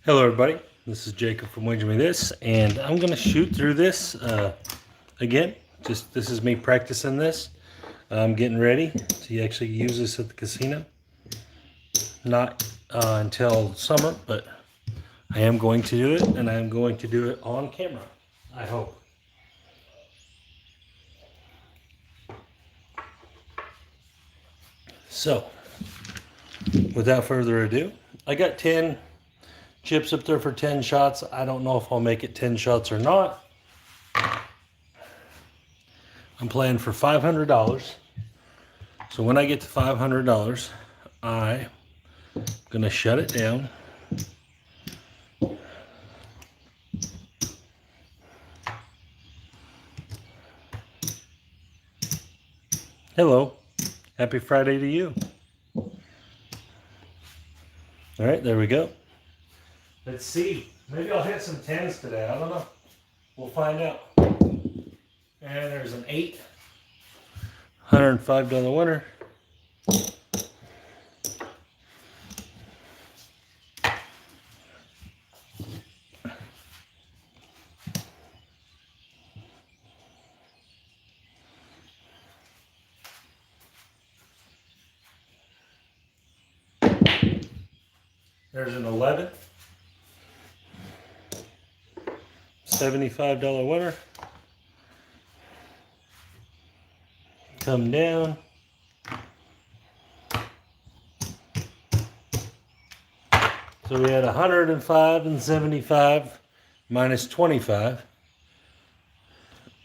Hello everybody, this is Jacob from Wager Me This, and I'm going to shoot through this again. This is me practicing this. I'm getting ready to actually use this at the casino. Not until summer, but I am going to do it, and I am going to do it on camera, I hope. So, without further ado, I got 10 chips up there for 10 shots. I don't know if I'll make it 10 shots or not. I'm playing for $500. So when I get to $500, I'm gonna shut it down. Hello, happy Friday to you. All right, there we go. Let's see, maybe I'll hit some 10s today, I don't know. We'll find out. And there's an 8, $105 winner. There's an 11, $75 winner. Come down. So we had 105 and 75 minus 25.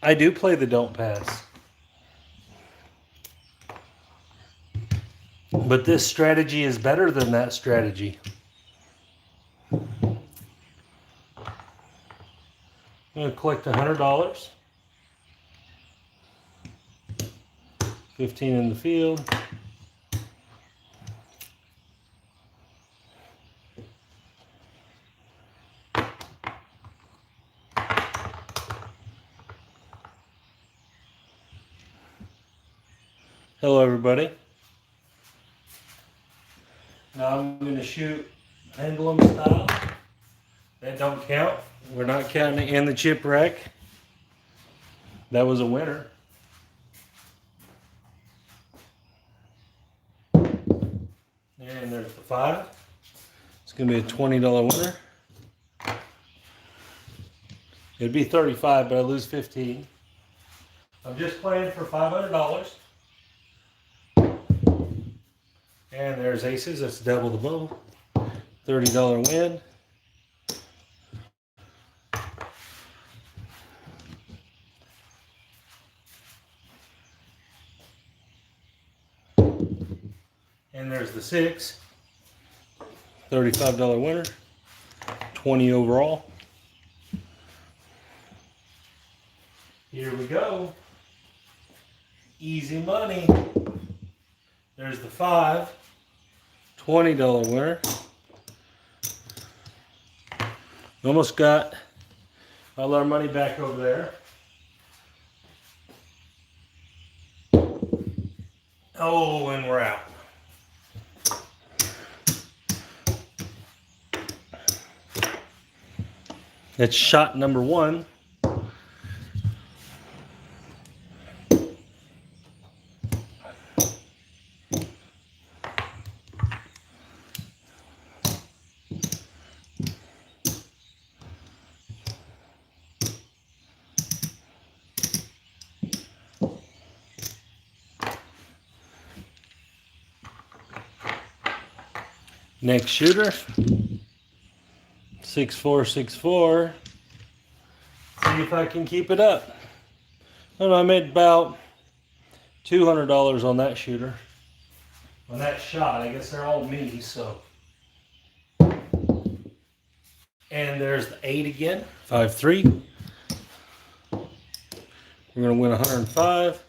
I do play the don't pass. But this strategy is better than that strategy. I'm going to collect $100. 15 in the field. Hello everybody. Now I'm going to shoot pendulum style. That don't count. We're not counting it in the chip rack. That was a winner. And there's the 5. It's going to be a $20 winner. It'd be 35, but I lose 15. I'm just playing for $500. And there's aces. That's double the bow. $30 win. And there's the 6. $35 winner. 20 overall. Here we go. Easy money. There's the 5. $20 winner. Almost got all our money back over there. Oh, and we're out. That's shot number 1. Next shooter, 6464. See if I can keep it up. I don't know, I made about $200 on that shooter. On that shot, I guess they're all me, so. And there's the 8 again, 5-3. We're gonna win 105.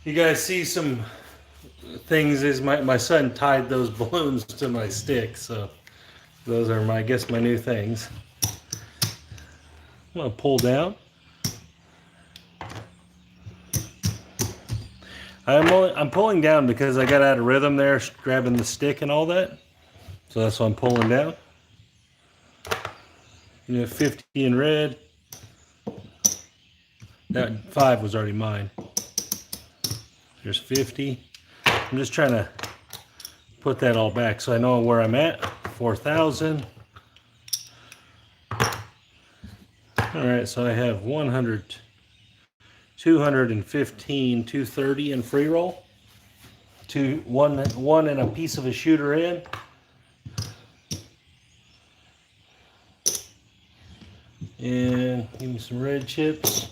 You guys see some things is my son tied those balloons to my stick, so those are I guess my new things. I'm gonna pull down. I'm pulling down because I got out of rhythm there, grabbing the stick and all that. So that's what I'm pulling down. You have 50 in red. That 5 was already mine. There's 50. I'm just trying to put that all back so I know where I'm at. 4,000. Alright, so I have 100, 215, 230 in free roll. One and a piece of a shooter in. And give me some red chips.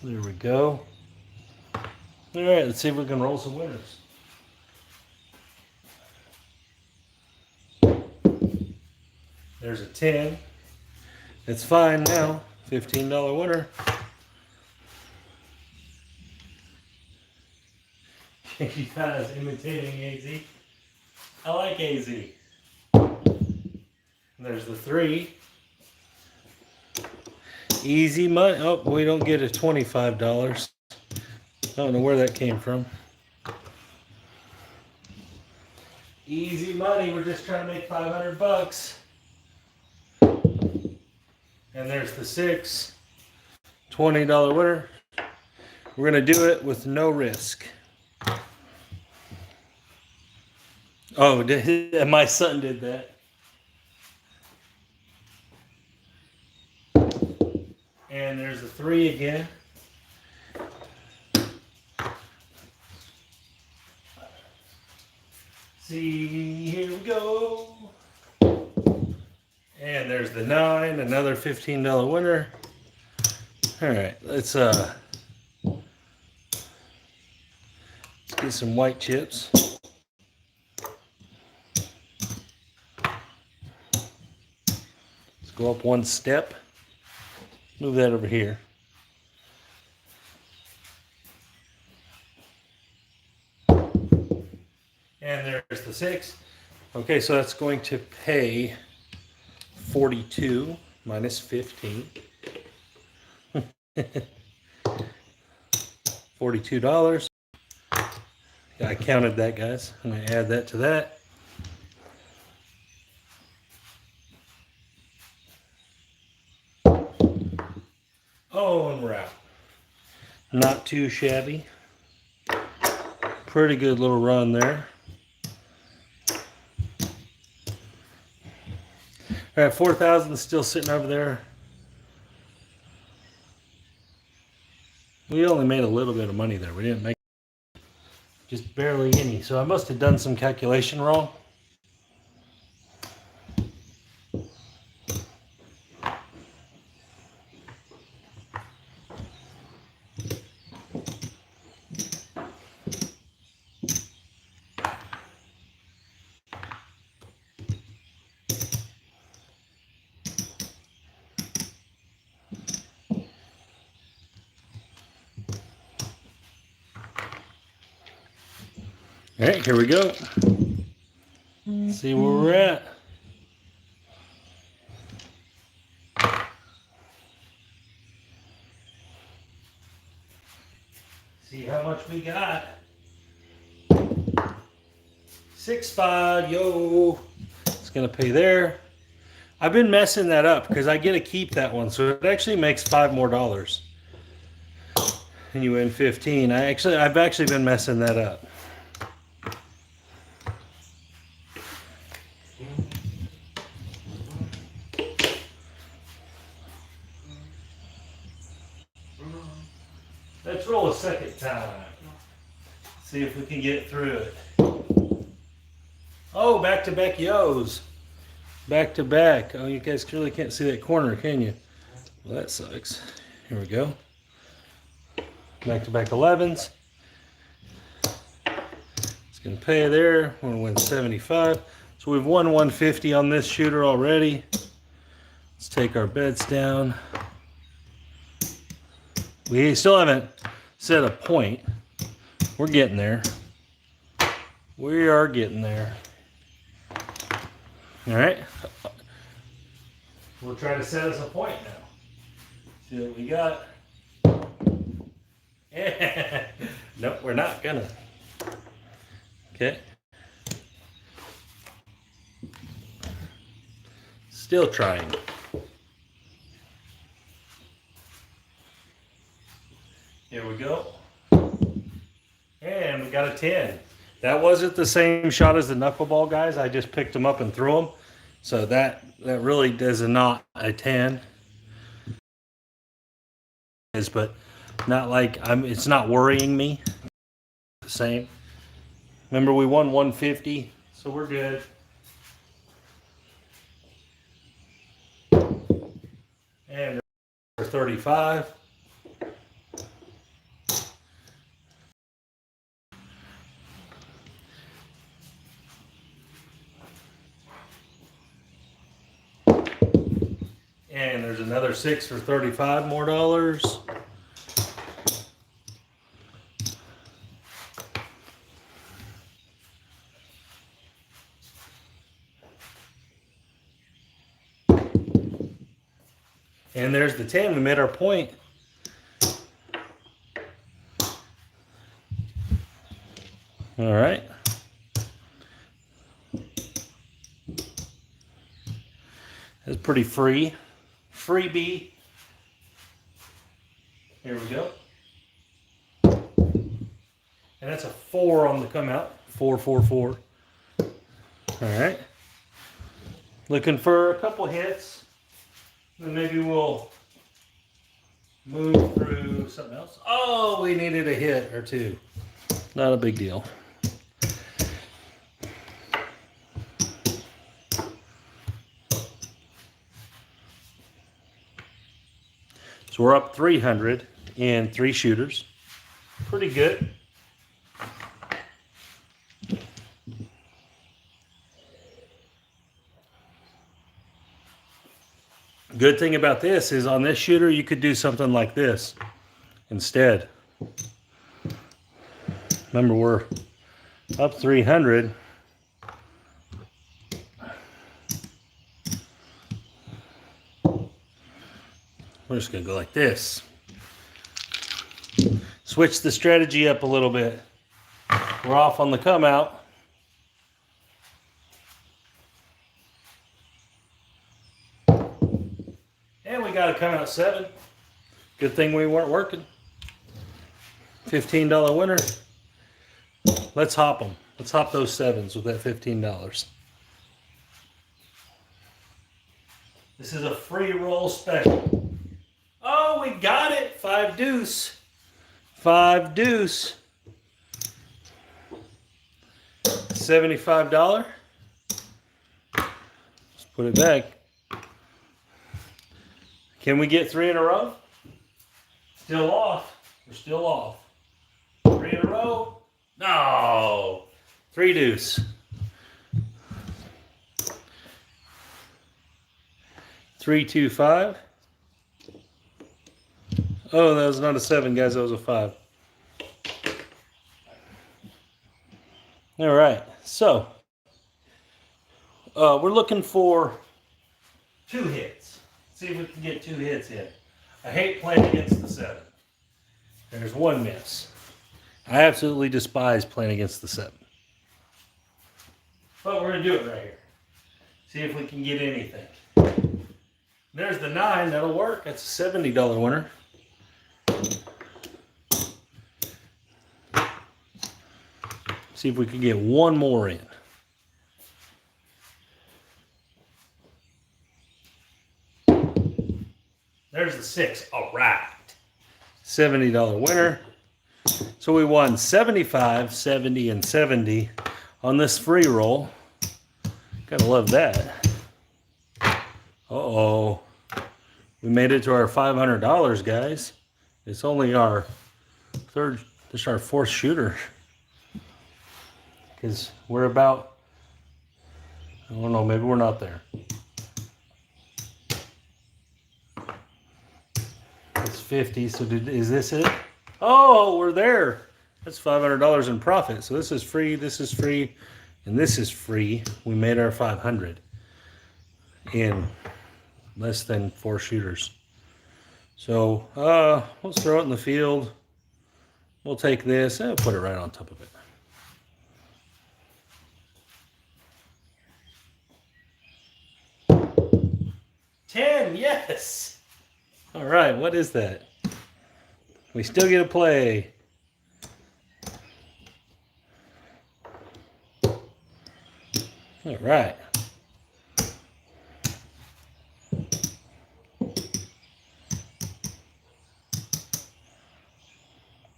There we go. Alright, let's see if we can roll some winners. There's a 10. It's fine now. $15 winner. You guys imitating AZ. I like AZ. There's the 3. Easy money. Oh, we don't get a $25. I don't know where that came from. Easy money. We're just trying to make 500 bucks. And there's the 6. $20 winner. We're going to do it with no risk. Oh, my son did that. And there's the 3 again. See, here we go. And there's the 9, another $15 winner. All right, let's get some white chips. Let's go up one step. Move that over here. And there's the 6. Okay, so that's going to pay 42 minus 15. $42. I counted that, guys. I'm going to add that to that. Oh, and we're out. Not too shabby. Pretty good little run there. All right, 4,000 is still sitting over there. We only made a little bit of money there. We didn't make just barely any. So I must have done some calculation wrong. All right, here we go. Let's see where we're at. See how much we got. 6.5, yo. It's gonna pay there. I've been messing that up because I get to keep that one, so it actually makes $5 more. And you win 15. I've actually been messing that up. Let's roll a second time. See if we can get through it. Oh, back-to-back yo's. Back-to-back. Oh, you guys really can't see that corner, can you? Well, that sucks. Here we go. Back-to-back 11s. It's going to pay there. We're going to win 75. So we've won 150 on this shooter already. Let's take our bets down. We still haven't set a point. We're getting there. We are getting there. All right. We'll try to set us a point now. See what we got. Nope, we're not gonna. Okay. Still trying. Here we go. And we got a 10. That wasn't the same shot as the knuckleball, guys. I just picked them up and threw them. So that really does not a 10. But not like it's not worrying me. The same. Remember, we won 150, so we're good. And 35. And there's another 6 for 35 more dollars. And there's the 10. We made our point. All right. That's pretty free. Freebie. Here we go. And that's a 4 on the come out. 4, 4, 4. All right. Looking for a couple hits. Then maybe we'll move through something else. Oh, we needed a hit or two. Not a big deal. So we're up 300 in 3 shooters. Pretty good. Good thing about this is on this shooter, you could do something like this instead. Remember, we're up 300. We're just going to go like this. Switch the strategy up a little bit. We're off on the come out. And we got to come out 7. Good thing we weren't working. $15 winner. Let's hop them. Let's hop those 7s with that $15. This is a free roll special. Oh, we got it. 5 deuce. 5 deuce. $75. Let's put it back. Can we get 3 in a row? Still off. We're still off. 3 in a row? No. 3 deuce. 3, 2, 5. Oh, that was not a 7, guys. That was a 5. All right. So, we're looking for 2 hits. See if we can get 2 hits in. I hate playing against the 7. There's 1 miss. I absolutely despise playing against the 7. But we're going to do it right here. See if we can get anything. There's the 9. That'll work. That's a $70 winner. See if we can get 1 more in. There's the 6. All right. $70 winner. So we won 75, 70, and 70 on this free roll. Gotta love that. Uh-oh. We made it to our $500, guys. It's only our this is our 4th shooter. Because we're about, I don't know, maybe we're not there. It's 50, so is this it? Oh, we're there. That's $500 in profit. So this is free, and this is free. We made our 500 in less than 4 shooters. So let's throw it in the field. We'll take this and put it right on top of it. 10, yes. All right, what is that? We still get to play. All right.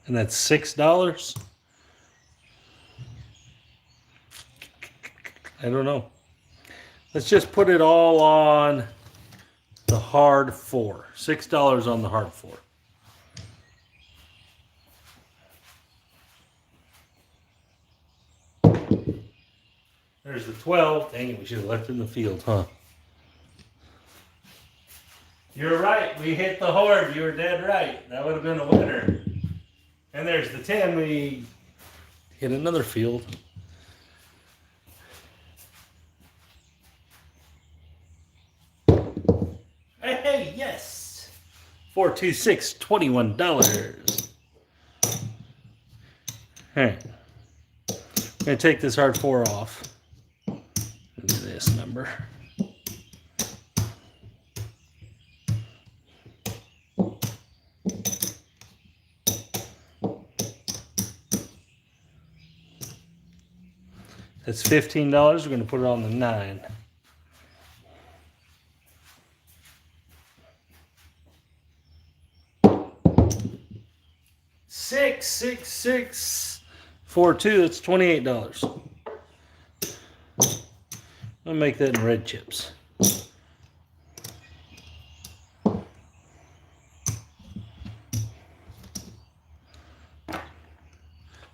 And that's $6. I don't know. Let's just put it all on the hard 4. $6 on the hard 4. There's the 12. Dang it, we should have left it in the field, huh? You're right. We hit the horde. You were dead right. That would have been a winner. And there's the 10. We hit another field. Hey, yes. 4, 2, 6, $21. All right. I'm going to take this hard 4 off. This number. That's $15. We're going to put it on the 9. Six, 6, 6, 4, 2. That's $28. I'll make that in red chips.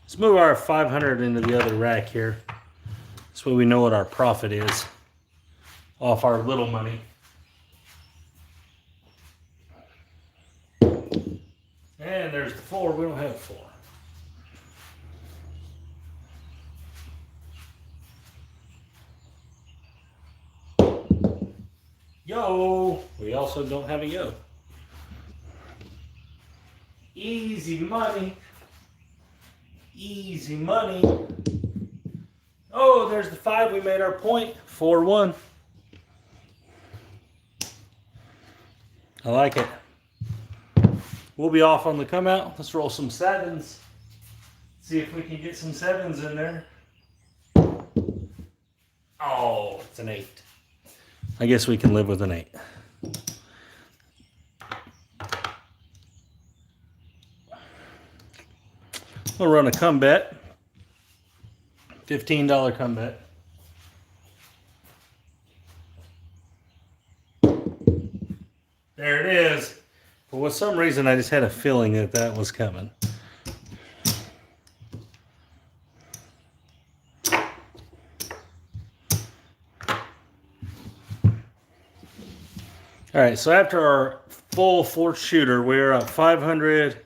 Let's move our 500 into the other rack here. This way we know what our profit is off our little money. And there's the 4. We don't have 4. Yo! We also don't have a yo. Easy money. Easy money. Oh, there's the 5. We made our point. 4-1. I like it. We'll be off on the come out. Let's roll some 7s. See if we can get some 7s in there. Oh, it's an 8. I guess we can live with an 8. We'll run a come bet. $15 come bet. There it is. For some reason, I just had a feeling that that was coming. All right, so after our full 4th shooter, we're at $555.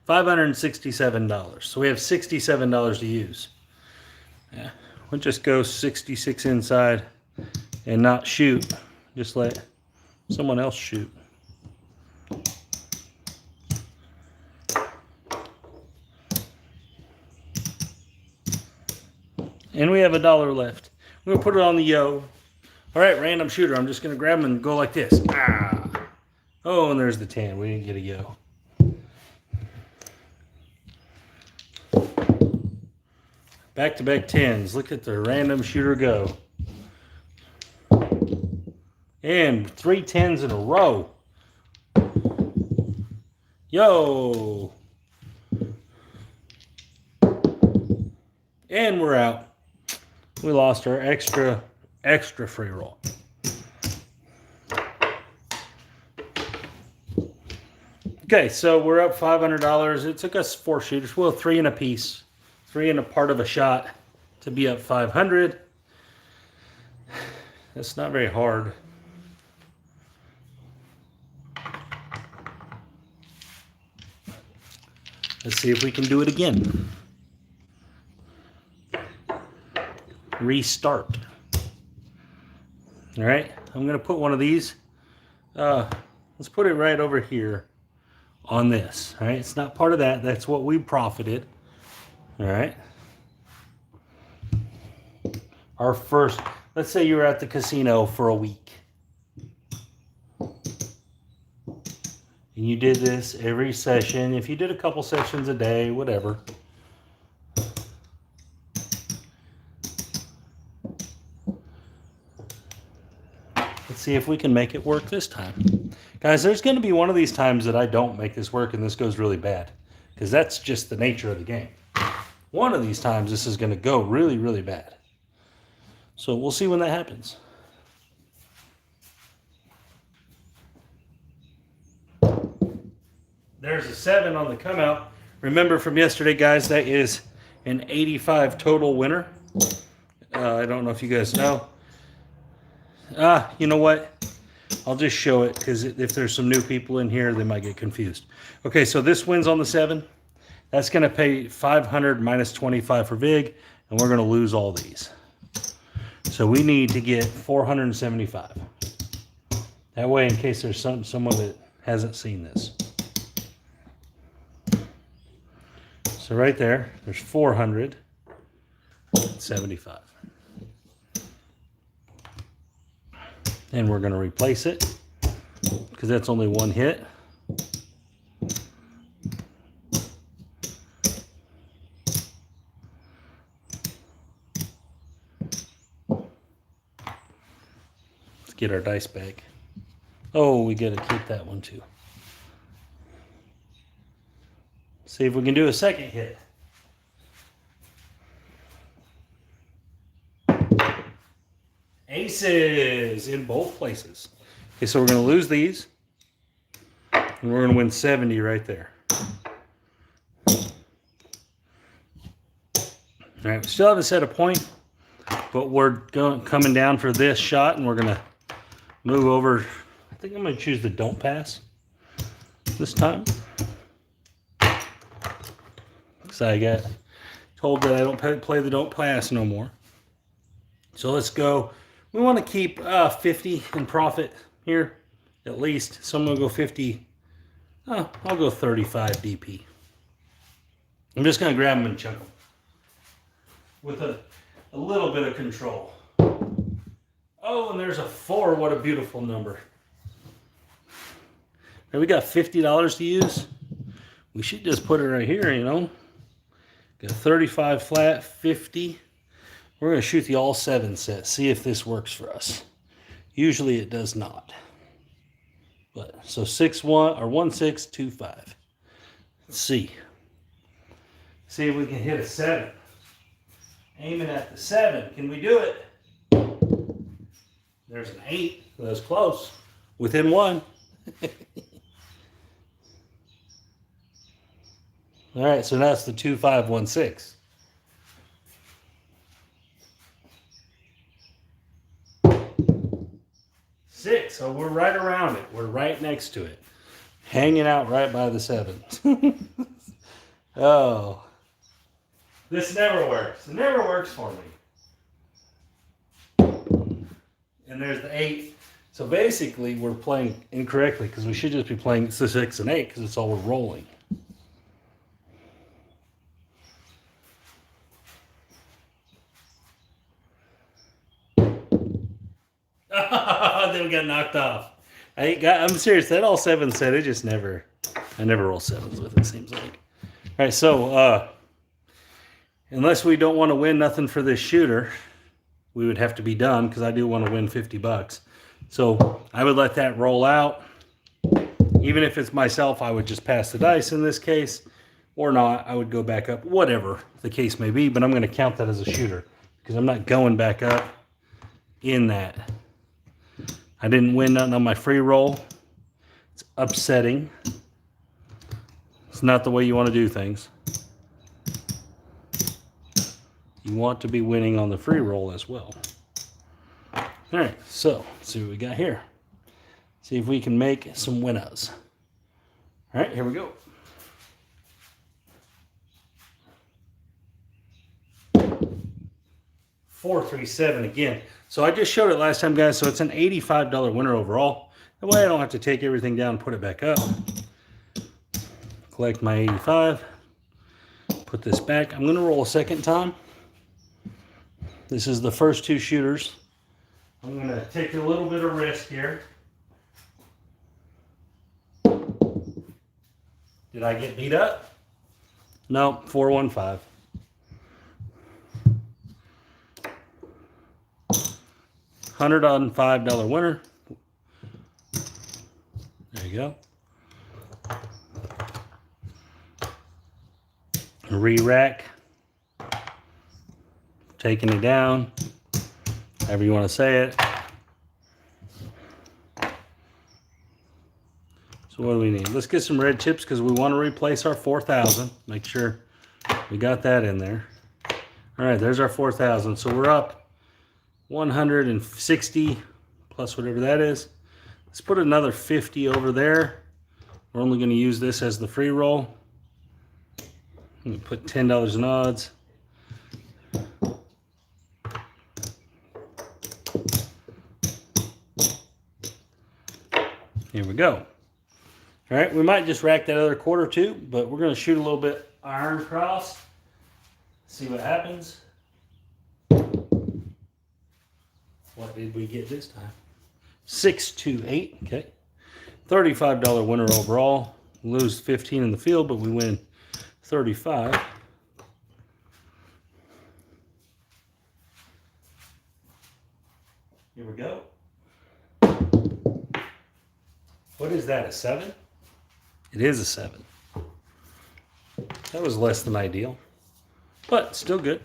$567. So we have $67 to use. Yeah, we'll just go 66 inside and not shoot. Just let someone else shoot. And we have $1 left. We're going to put it on the yo. All right, random shooter. I'm just going to grab them and go like this. Ah. Oh, and there's the 10. We didn't get a yo. Back-to-back 10s. Look at the random shooter go. And 3 10s in a row. Yo. And we're out. We lost our extra free roll. Okay, so we're up $500. It took us 4 shooters. Well, 3 in a piece. 3 in a part of a shot to be up 500. That's not very hard. Let's see if we can do it again. Restart. All right, I'm going to put one of these. Let's put it right over here on this. All right, it's not part of that. That's what we profited. All right. our first, let's say you were at the casino for a week. And you did this every session. If you did a couple sessions a day, whatever. Let's see if we can make it work this time. Guys, there's going to be one of these times that I don't make this work and this goes really bad. Because that's just the nature of the game. One of these times this is going to go really, really bad. So we'll see when that happens. There's a 7 on the come out. Remember from yesterday, guys, that is an 85 total winner. I don't know if you guys know. You know what? I'll just show it because if there's some new people in here, they might get confused. Okay, so this wins on the 7. That's going to pay 500 minus 25 for Vig, and we're going to lose all these. So we need to get 475. That way, in case there's someone that hasn't seen this. So right there, there's 475. And we're going to replace it because that's only one hit. Let's get our dice back. Oh, we got to keep that one too. See if we can do a second hit. Aces in both places. Okay, so we're going to lose these. And we're going to win 70 right there. All right, we still haven't set a point, but we're coming down for this shot, and we're going to move over. I think I'm going to choose the don't pass this time. Because I got told that I don't play the don't pass no more. So let's go. We want to keep 50 in profit here, at least. So I'm going to go 50. I'll go 35 DP. I'm just going to grab them and chunk them with a little bit of control. Oh, and there's a 4. What a beautiful number. Now we got $50 to use. We should just put it right here, you know. Got 35 flat, 50. We're going to shoot the all 7 set, see if this works for us. Usually it does not. But so 6-1 or 1-6-2-5. Let's see. See if we can hit a 7. Aiming at the 7. Can we do it? There's an 8. That's close. Within 1. All right, so that's the 2-5-1-6. So we're right around it. We're right next to it. Hanging out right by the 7. Oh. This never works. It never works for me. And there's the 8. So basically we're playing incorrectly because we should just be playing 6 and 8 because it's all we're rolling. Then we got knocked off. I'm serious. That all 7 set, I never roll 7s with it, seems like. All right, so unless we don't want to win nothing for this shooter, we would have to be done because I do want to win $50. So I would let that roll out. Even if it's myself, I would just pass the dice in this case, or not. I would go back up, whatever the case may be. But I'm going to count that as a shooter because I'm not going back up in that. I didn't win nothing on my free roll. It's upsetting. It's not the way you want to do things. You want to be winning on the free roll as well. All right, so let's see what we got here. See if we can make some winners. All right, here we go. 437 again. So I just showed it last time, guys. So it's an $85 winner overall. That way I don't have to take everything down and put it back up. Collect my 85. Put this back. I'm going to roll a second time. This is the first 2 shooters. I'm going to take a little bit of risk here. Did I get beat up? No, 415. $105 winner. There you go. Re-rack. Taking it down. However you want to say it. So what do we need? Let's get some red chips because we want to replace our 4,000. Make sure we got that in there. All right, there's our 4,000. So we're up 160 plus whatever that is. Let's put another 50 over there. We're only going to use this as the free roll. I'm going to put $10 in odds. Here we go. All right, we might just rack that other quarter too, but we're going to shoot a little bit iron cross. See what happens. What did we get this time? 628, okay. $35 winner overall. Lose 15 in the field, but we win 35. Here we go. What is that, a 7? It is a 7. That was less than ideal, but still good.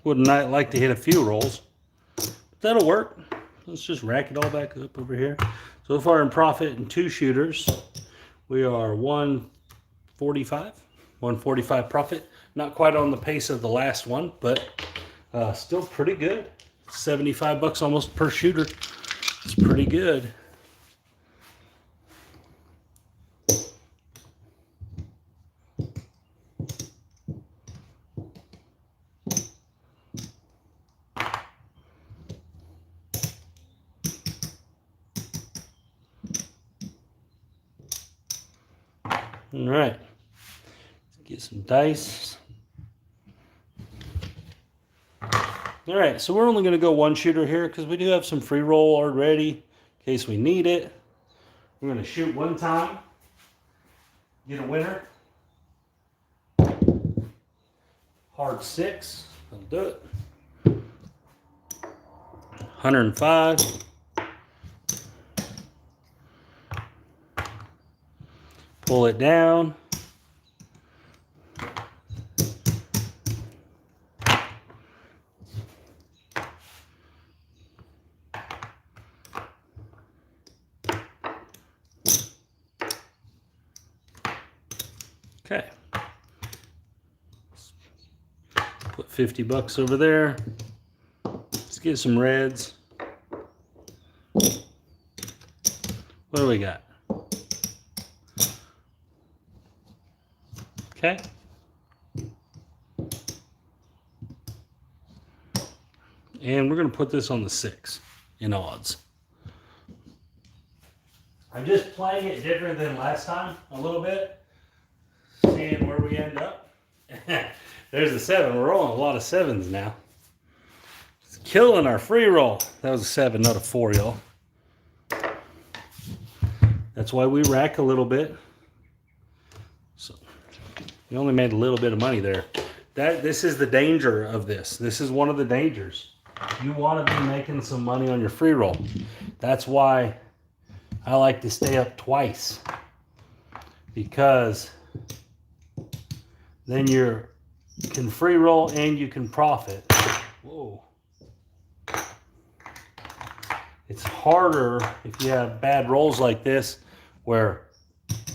Would not like to hit a few rolls, but that'll work. Let's just rack it all back up over here. So far in profit in 2 shooters, we are 145 profit. Not quite on the pace of the last one, but still pretty good. 75 bucks almost per shooter. It's pretty good. All right, let's get some dice. All right, so we're only going to go 1 shooter here because we do have some free roll already in case we need it. We're going to shoot 1 time, get a winner. Hard 6, I'll do it. 105. Pull it down. Okay. Put 50 bucks over there. Let's get some reds. What do we got? Okay. And we're going to put this on the 6 in odds. I'm just playing it different than last time a little bit. Seeing where we end up. There's the 7. We're rolling a lot of 7s now. It's killing our free roll. That was a 7, not a 4, y'all. That's why we rack a little bit. So we only made a little bit of money there. This is the danger of this. This is one of the dangers. You want to be making some money on your free roll. That's why I like to stay up twice. Because then you can free roll and you can profit. Whoa. It's harder if you have bad rolls like this where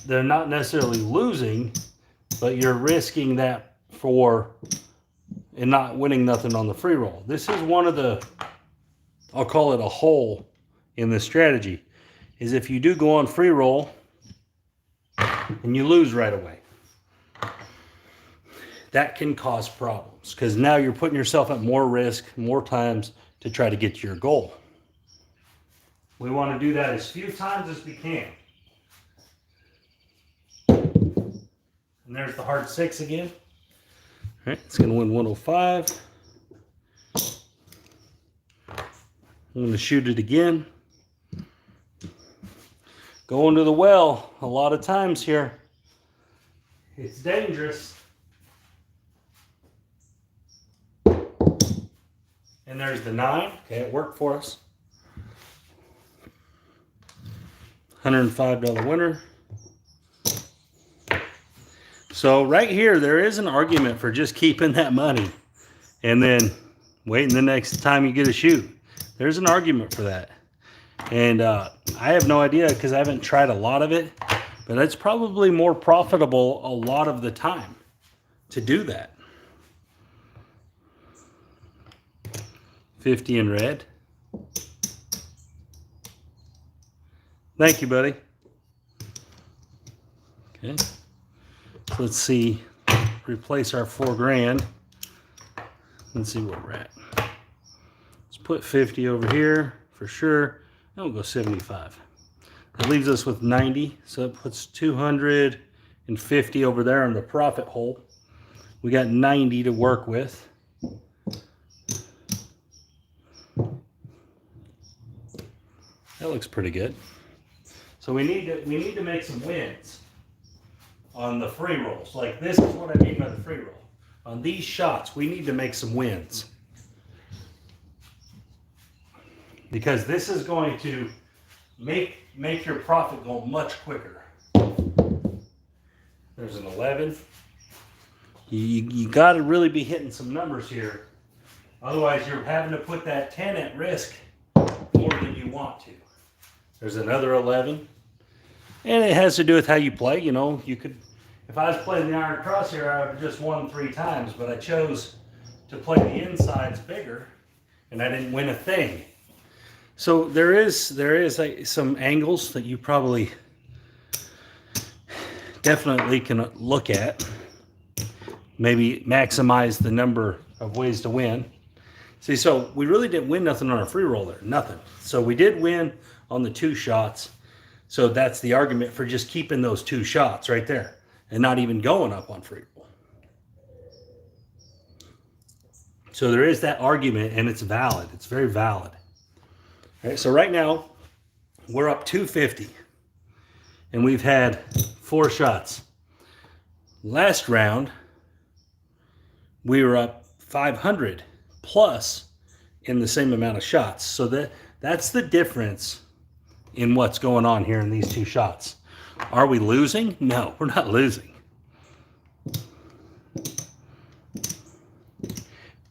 they're not necessarily losing, but you're risking that and not winning nothing on the free roll. This is one of the, I'll call it a hole in this strategy, is if you do go on free roll and you lose right away. That can cause problems because now you're putting yourself at more risk, more times to try to get to your goal. We want to do that as few times as we can. And there's the hard 6 again. All right, it's going to win 105. I'm going to shoot it again. Going to the well a lot of times here. It's dangerous. And there's the 9. Okay, it worked for us. $105 winner. So right here, there is an argument for just keeping that money and then waiting the next time you get a shoot. There's an argument for that. And I have no idea because I haven't tried a lot of it, but it's probably more profitable a lot of the time to do that. 50 in red. Thank you, buddy. Okay. So let's see. Replace our $4,000. Let's see where we're at. Let's put 50 over here for sure. And we'll go 75. That leaves us with 90. So it puts 250 over there in the profit hole. We got 90 to work with. That looks pretty good. So we need to make some wins on the free rolls. Like this is what I mean by the free roll. On these shots, we need to make some wins. Because this is going to make your profit go much quicker. There's an 11. You got to really be hitting some numbers here. Otherwise, you're having to put that 10 at risk more than you want to. There's another 11. And it has to do with how you play. You know, you could, if I was playing the iron crosshair, I would have just won 3 times, but I chose to play the insides bigger, and I didn't win a thing. So there is like some angles that you probably definitely can look at. Maybe maximize the number of ways to win. See, so we really didn't win nothing on our free roll there, nothing. So we did win on the 2 shots. So that's the argument for just keeping those 2 shots right there and not even going up on free roll. So there is that argument, and it's valid. It's very valid. All right, so right now we're up 250 and we've had 4 shots. Last round we were up 500 plus in the same amount of shots. So that's the difference in what's going on here in these 2 shots. Are we losing? No, we're not losing.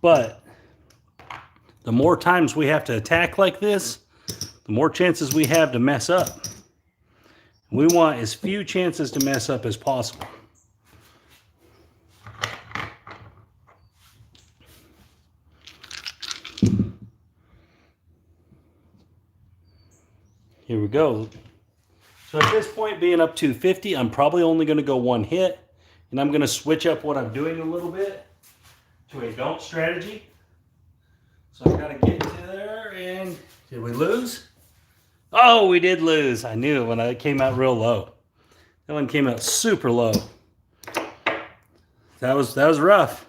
But the more times we have to attack like this, the more chances we have to mess up. We want as few chances to mess up as possible. Here we go. So at this point, being up 250, I'm probably only going to go 1 hit, and I'm going to switch up what I'm doing a little bit to a don't strategy. So I got to get to there, and did we lose? Oh, we did lose. I knew it when I came out real low. That one came out super low. That was rough.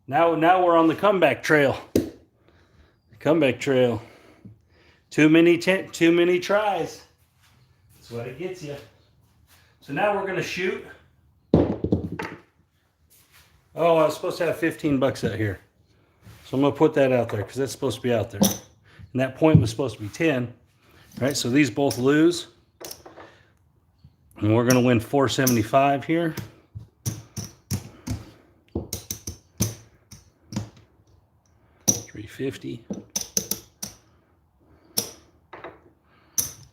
Now we're on the comeback trail. The comeback trail. Too many tries. That's what it gets you. So now we're gonna shoot. Oh, I was supposed to have 15 bucks out here. So I'm gonna put that out there because that's supposed to be out there. And that point was supposed to be 10. All right, so these both lose. And we're gonna win 475 here. $350.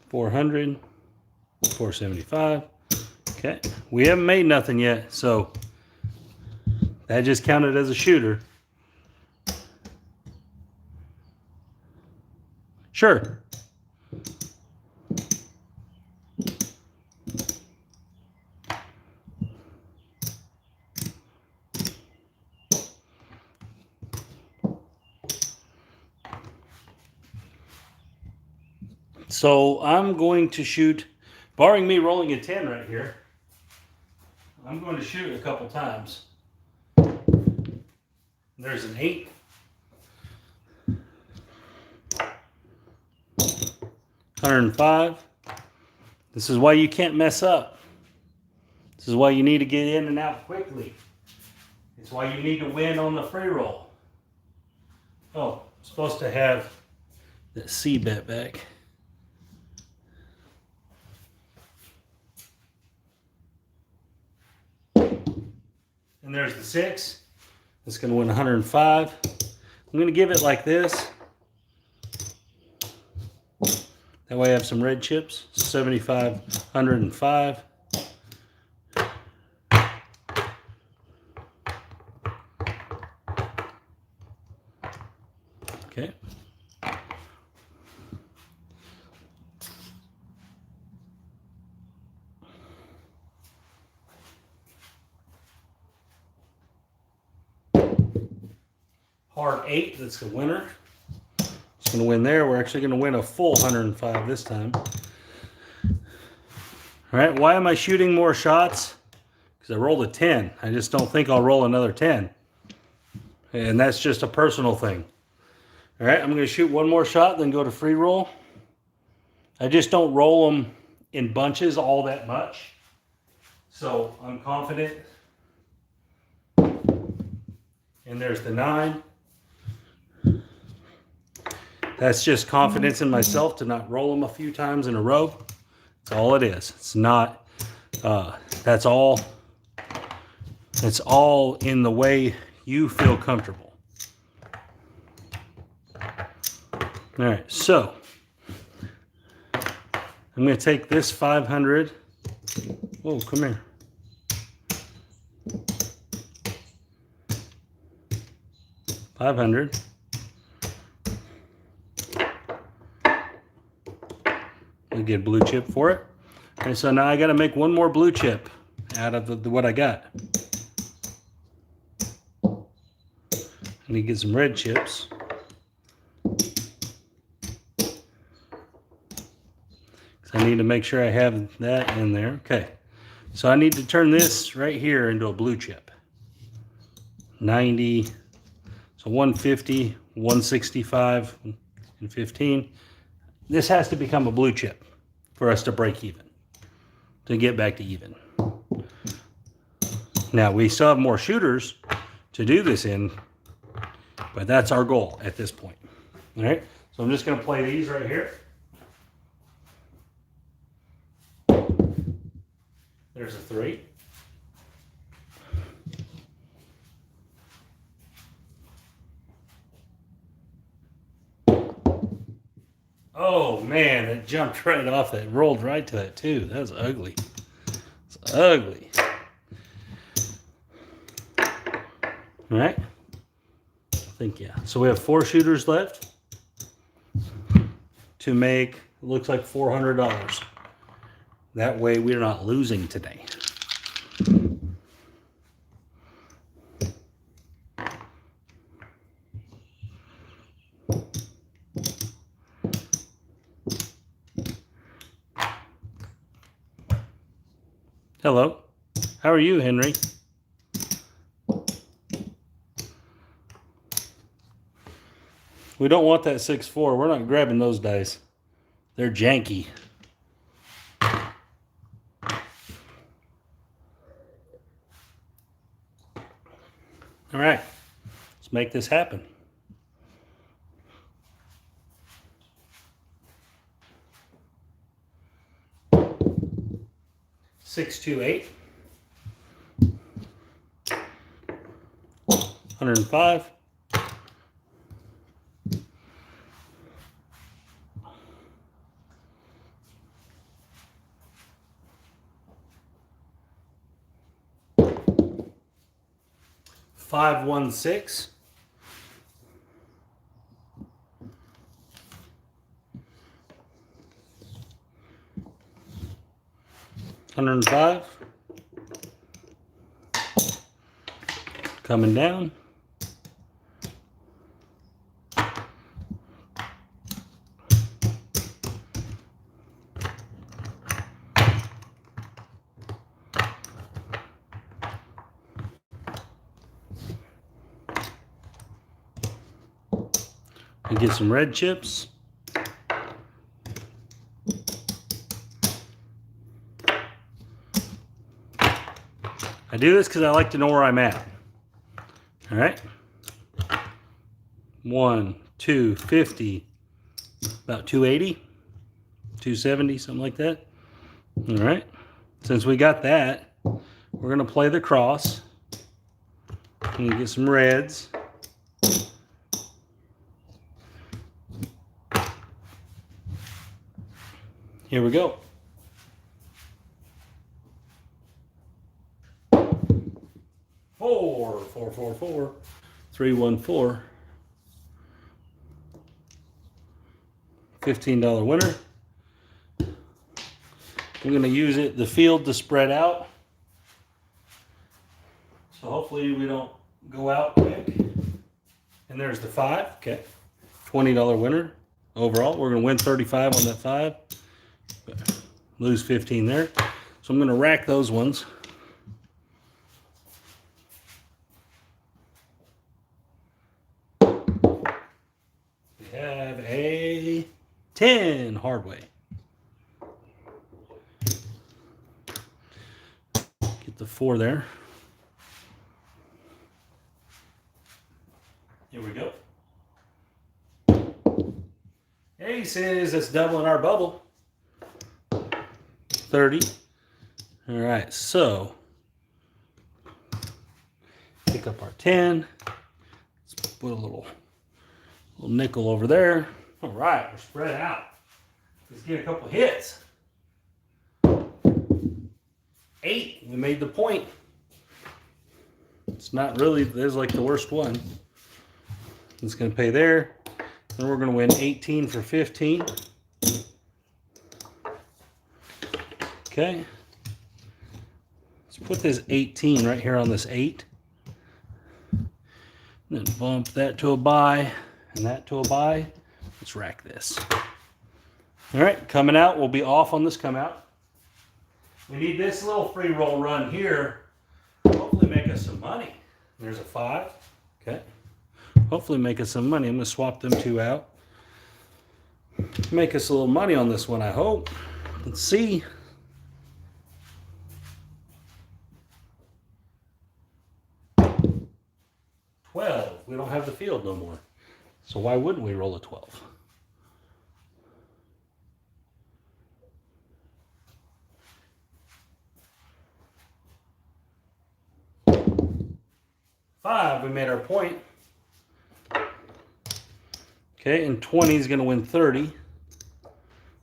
400, 475. Okay, we haven't made nothing yet, so that just counted as a shooter. Sure. So I'm going to shoot, barring me rolling a 10 right here, I'm going to shoot a couple times. There's an 8. 105. This is why you can't mess up. This is why you need to get in and out quickly. It's why you need to win on the free roll. Oh, I'm supposed to have that C bet back. And there's the 6. It's going to win 105. I'm going to give it like this. That way I have some red chips. 75, 105. Okay. Hard 8, that's the winner. It's going to win there. We're actually going to win a full 105 this time. All right, why am I shooting more shots? Because I rolled a 10. I just don't think I'll roll another 10. And that's just a personal thing. All right, I'm going to shoot one more shot, then go to free roll. I just don't roll them in bunches all that much. So I'm confident. And there's the 9. That's just confidence in myself to not roll them a few times in a row. That's all it is. It's not, that's all. It's all in the way you feel comfortable. All right, so I'm going to take this 500. Whoa, come here. $500. I get blue chip for it. Okay, so now I got to make one more blue chip out of what I got. I need to get some red chips. I need to make sure I have that in there. Okay, so I need to turn this right here into a blue chip. 90, so 150, 165, and 15. This has to become a blue chip for us to break even, to get back to even. Now, we still have more shooters to do this in, but that's our goal at this point. All right, so I'm just going to play these right here. There's a 3. Oh man, it jumped right off that, rolled right to that too. That was ugly. It's ugly. All right. I think, yeah. So we have 4 shooters left to make, it looks like $400. That way we're not losing today. Hello. How are you, Henry? We don't want that 6-4. We're not grabbing those dice. They're janky. All right, let's make this happen. $6, 2, 8. 105. $5, 1, 6. $105. Coming down. We get some red chips. I do this because I like to know where I'm at. All right. 1, 2, 50, about 280, 270, something like that. All right. Since we got that, we're going to play the cross. And get some reds. Here we go. 4, 4, 4, 4, 3, 1, 4. $15 winner. I'm going to use the field to spread out. So hopefully we don't go out quick. And there's the 5. Okay. $20 winner. Overall, we're going to win 35 on that 5. Lose 15 there. So I'm going to rack those ones. We have a 10 hard way. Get the 4 there. Here we go. Aces, that's doubling our bubble. 30. All right, so pick up our 10. Let's put a little nickel over there. All right, we're spread out. Let's get a couple hits. 8, we made the point. It's not really, there's like the worst one. It's going to pay there. Then we're going to win 18 for 15. Okay. Let's put this 18 right here on this 8. Then bump that to a buy and that to a buy. Let's rack this. All right, coming out. We'll be off on this come out. We need this little free roll run here. Hopefully make us some money. There's a 5. Okay. Hopefully make us some money. I'm going to swap them 2 out. Make us a little money on this one, I hope. Let's see. We don't have the field no more. So why wouldn't we roll a 12? Five, we made our point. Okay, and 20 is going to win 30.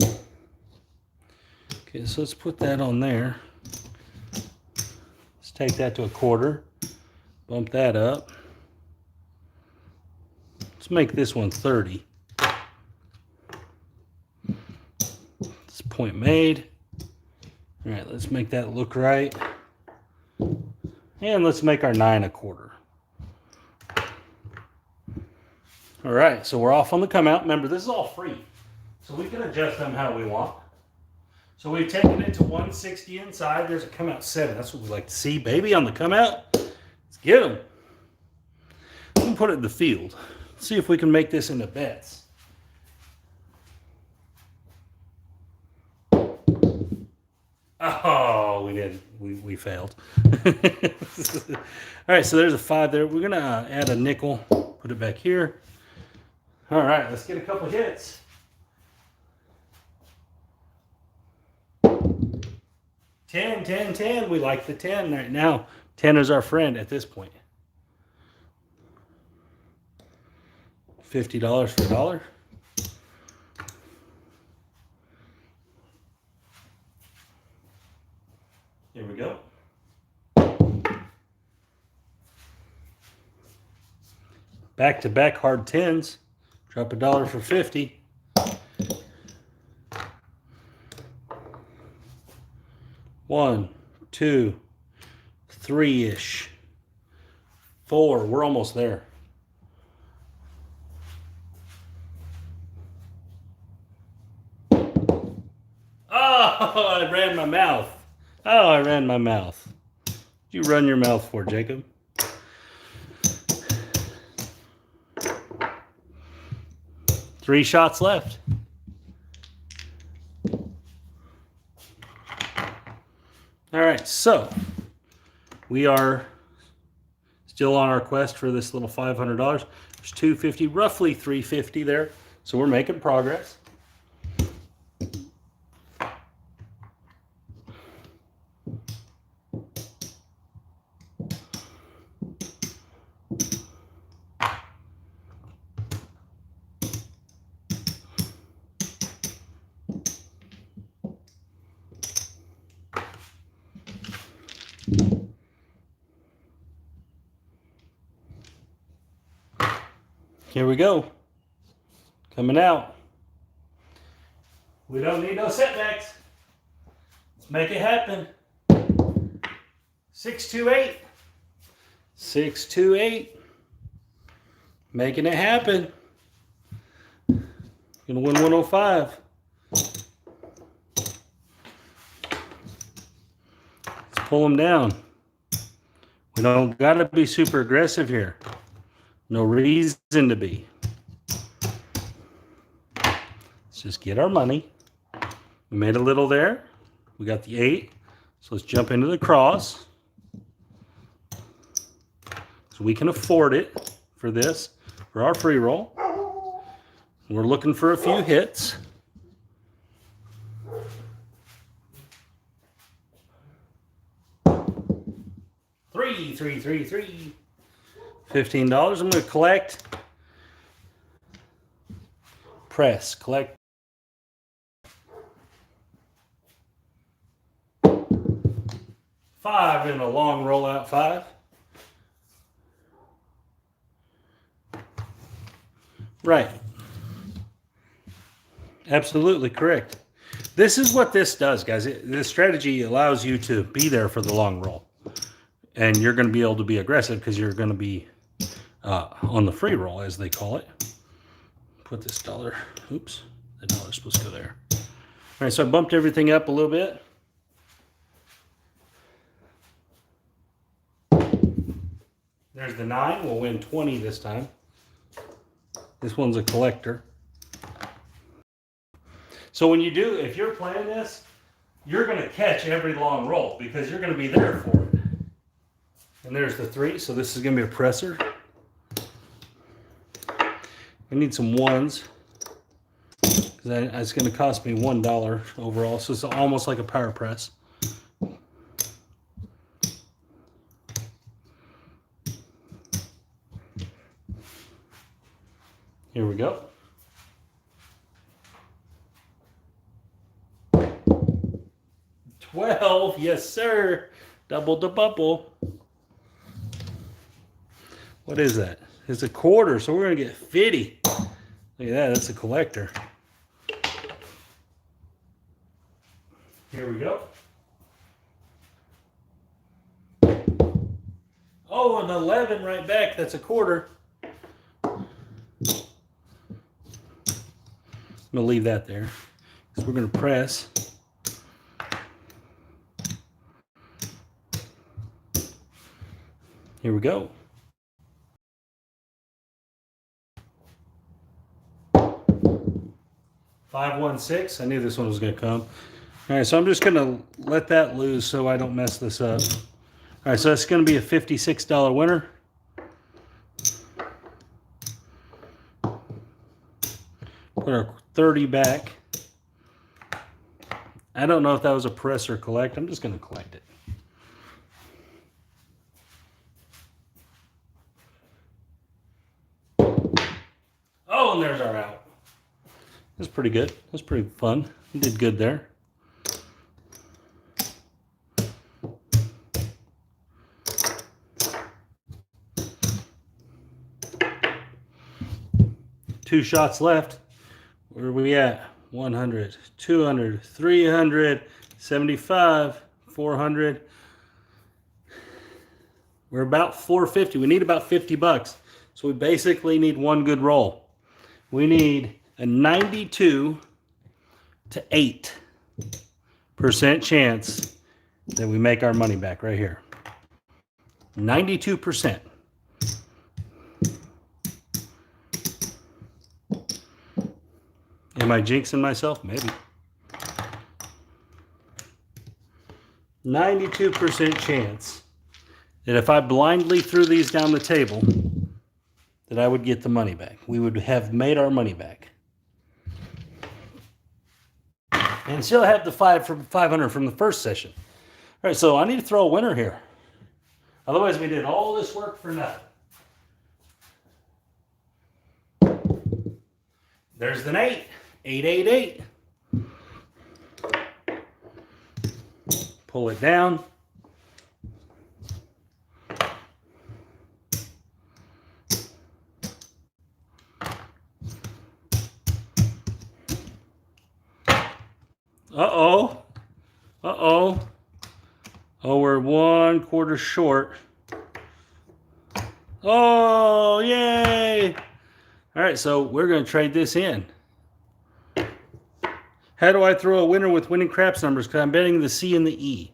Okay, so let's put that on there. Let's take that to a quarter. Bump that up. Let's make this one 30. This point made. All right, let's make that look right. And let's make our 9 a quarter. All right, so we're off on the come out. Remember, this is all free. So we can adjust them how we want. So we've taken it to 160 inside. There's a come out 7. That's what we like to see, baby, on the come out. Let's get them. I'm going to put it in the field. See if we can make this into bets. Oh, we didn't. We failed. All right, so there's a 5 there. We're going to add a nickel. Put it back here. All right, let's get a couple hits. 10, 10, 10. We like the 10 right now. 10 is our friend at this point. $50 for $1. Here we go. Back-to-back hard 10s. Drop $1 for 50. One, 2, 3-ish. 4. We're almost there. Oh, I ran my mouth. Oh, I ran my mouth. What'd you run your mouth for, Jacob? Three shots left. All right, so We are still on our quest for this little $500. There's $250, roughly $350 there. So we're making progress. Here we go. Coming out. We don't need no setbacks. Let's make it happen. 628. 628. Making it happen. Gonna win 105. Let's pull them down. We don't gotta be super aggressive here. No reason to be. Let's just get our money. We made a little there. We got the 8. So let's jump into the cross. So we can afford it for this, for our free roll. We're looking for a few hits. Three. $15. I'm going to collect. Press. Collect. $5 in a long rollout 5. Right. Absolutely correct. This is what this does, guys. This strategy allows you to be there for the long roll. And you're going to be able to be aggressive because you're going to be on the free roll, as they call it. Put this dollar, oops, the dollar's supposed to go there. All right, so I bumped everything up a little bit. There's the 9. We'll win 20 this time. This one's a collector. So when you do, if you're playing this, you're going to catch every long roll because you're going to be there for it. And there's the 3, so this is going to be a presser. We need some 1s. It's going to cost me $1 overall, so it's almost like a power press. Here we go. 12, yes sir. Double the bubble. What is that? It's a quarter, so we're gonna get 50. Look at that, that's a collector. Here we go. Oh, an 11 right back, that's a quarter. I'm gonna leave that there. So we're gonna press. Here we go. 516. I knew this one was going to come. All right, so I'm just going to let that loose so I don't mess this up. All right, so that's going to be a $56 winner. Put our 30 back. I don't know if that was a press or collect. I'm just going to collect it. Oh, and there's our out. That's pretty good. That's pretty fun. You did good there. Two shots left. Where are we at? 100, 200, 300, 75, 400. We're about 450. We need about 50 bucks. So we basically need one good roll. We need a 92 to 8% chance that we make our money back right here. 92%. Am I jinxing myself? Maybe. 92% chance that if I blindly threw these down the table, that I would get the money back. We would have made our money back. And still have the 500 from the first session. All right, so I need to throw a winner here. Otherwise, we did all this work for nothing. There's the 8. 888. Pull it down. Uh-oh. Uh-oh. Oh, we're 1/4 short. Oh, yay! All right, so we're going to trade this in. How do I throw a winner with winning craps numbers? Because I'm betting the C and the E.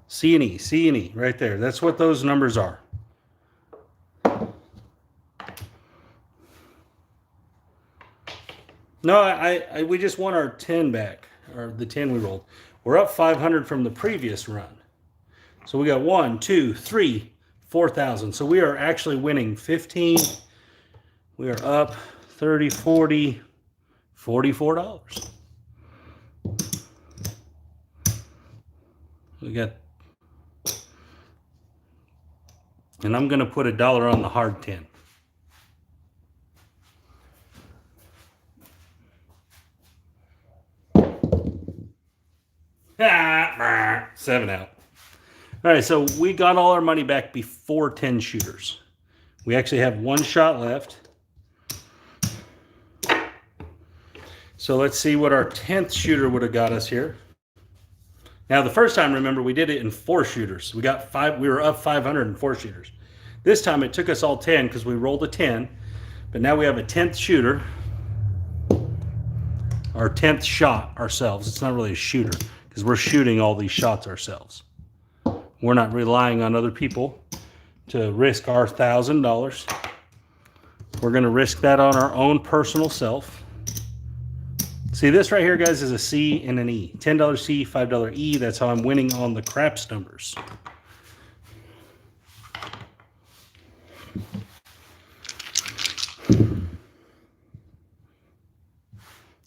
C and E, C and E, right there. That's what those numbers are. No, we just won our 10 back, or the 10 we rolled. We're up 500 from the previous run. So we got 1, 2, 3, 4,000. So we are actually winning 15. We are up 30, 40, $44. We got, and I'm going to put $1 on the hard 10. Ah, 7 out. All right, so we got all our money back before 10 shooters. We actually have 1 shot left. So let's see what our 10th shooter would have got us here. Now, the first time, remember, we did it in 4 shooters. We were up 500 in 4 shooters. This time it took us all 10 because we rolled a 10. But now we have a 10th shooter. Our 10th shot ourselves. It's not really a shooter because we're shooting all these shots ourselves. We're not relying on other people to risk our $1,000. We're going to risk that on our own personal self. See, this right here, guys, is a C and an E. $10 C, $5 E. That's how I'm winning on the craps numbers.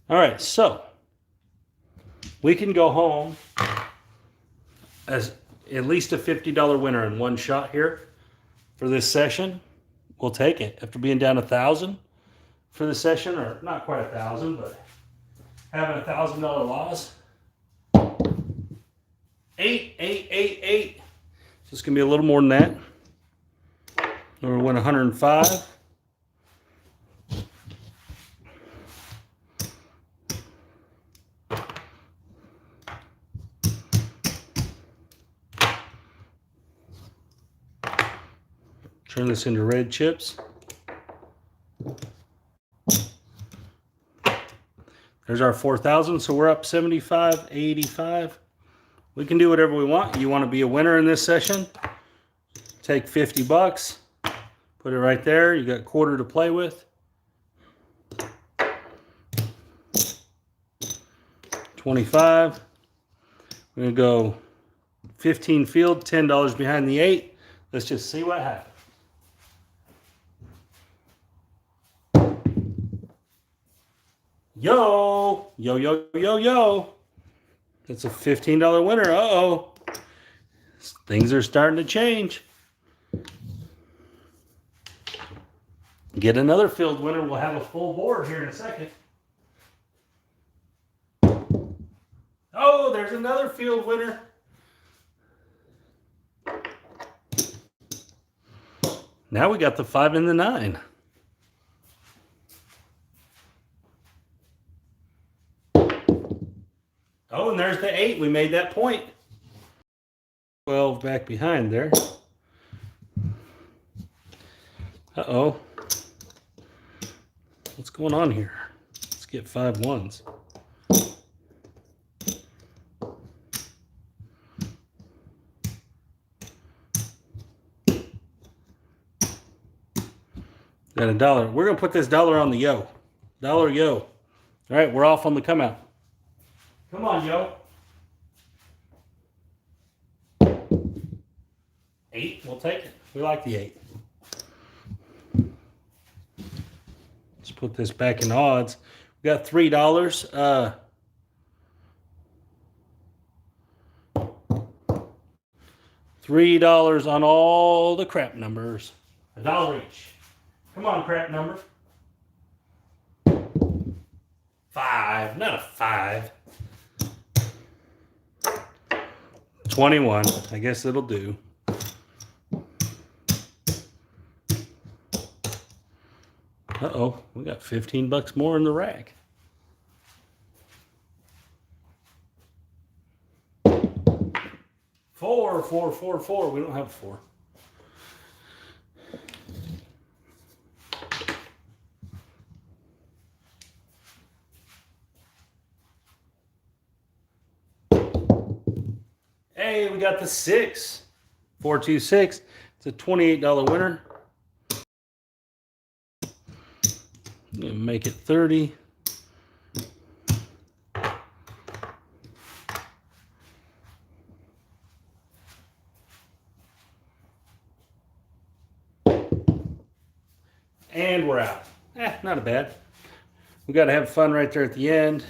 All right, so we can go home as at least a $50 winner in 1 shot here for this session. We'll take it after being down 1,000 for the session, or not quite 1,000, but having a $1,000 loss. 8, 8, 8, 8. So it's gonna be a little more than that. We're win 105. Turn this into red chips. There's our 4,000, so we're up 75, 85. We can do whatever we want. You want to be a winner in this session? Take 50 bucks, put it right there. You got 1/4 to play with. 25. We're gonna go 15 field, $10 behind the 8. Let's just see what happens. Yo, yo, yo, yo, yo. That's a $15 winner. Uh-oh. Things are starting to change. Get another field winner. We'll have a full board here in a second. Oh, there's another field winner. Now we got the 5 and the 9. Oh, and there's the 8. We made that point. 12 back behind there. Uh-oh. What's going on here? Let's get 5 ones. Got $1. We're going to put this $1 on the yo. $1 yo. All right, we're off on the come out. Come on, yo. 8, we'll take it. We like the 8. Let's put this back in odds. We got $3. $3 on all the crap numbers. $1 each. Come on, crap number. 5, not a 5. 21. I guess it'll do. Uh-oh, we got $15 more in the rack. Four. We don't have a 4. Hey, we got the 6. 426. It's a $28 winner. Make it 30. And we're out. Not bad. We got to have fun right there at the end.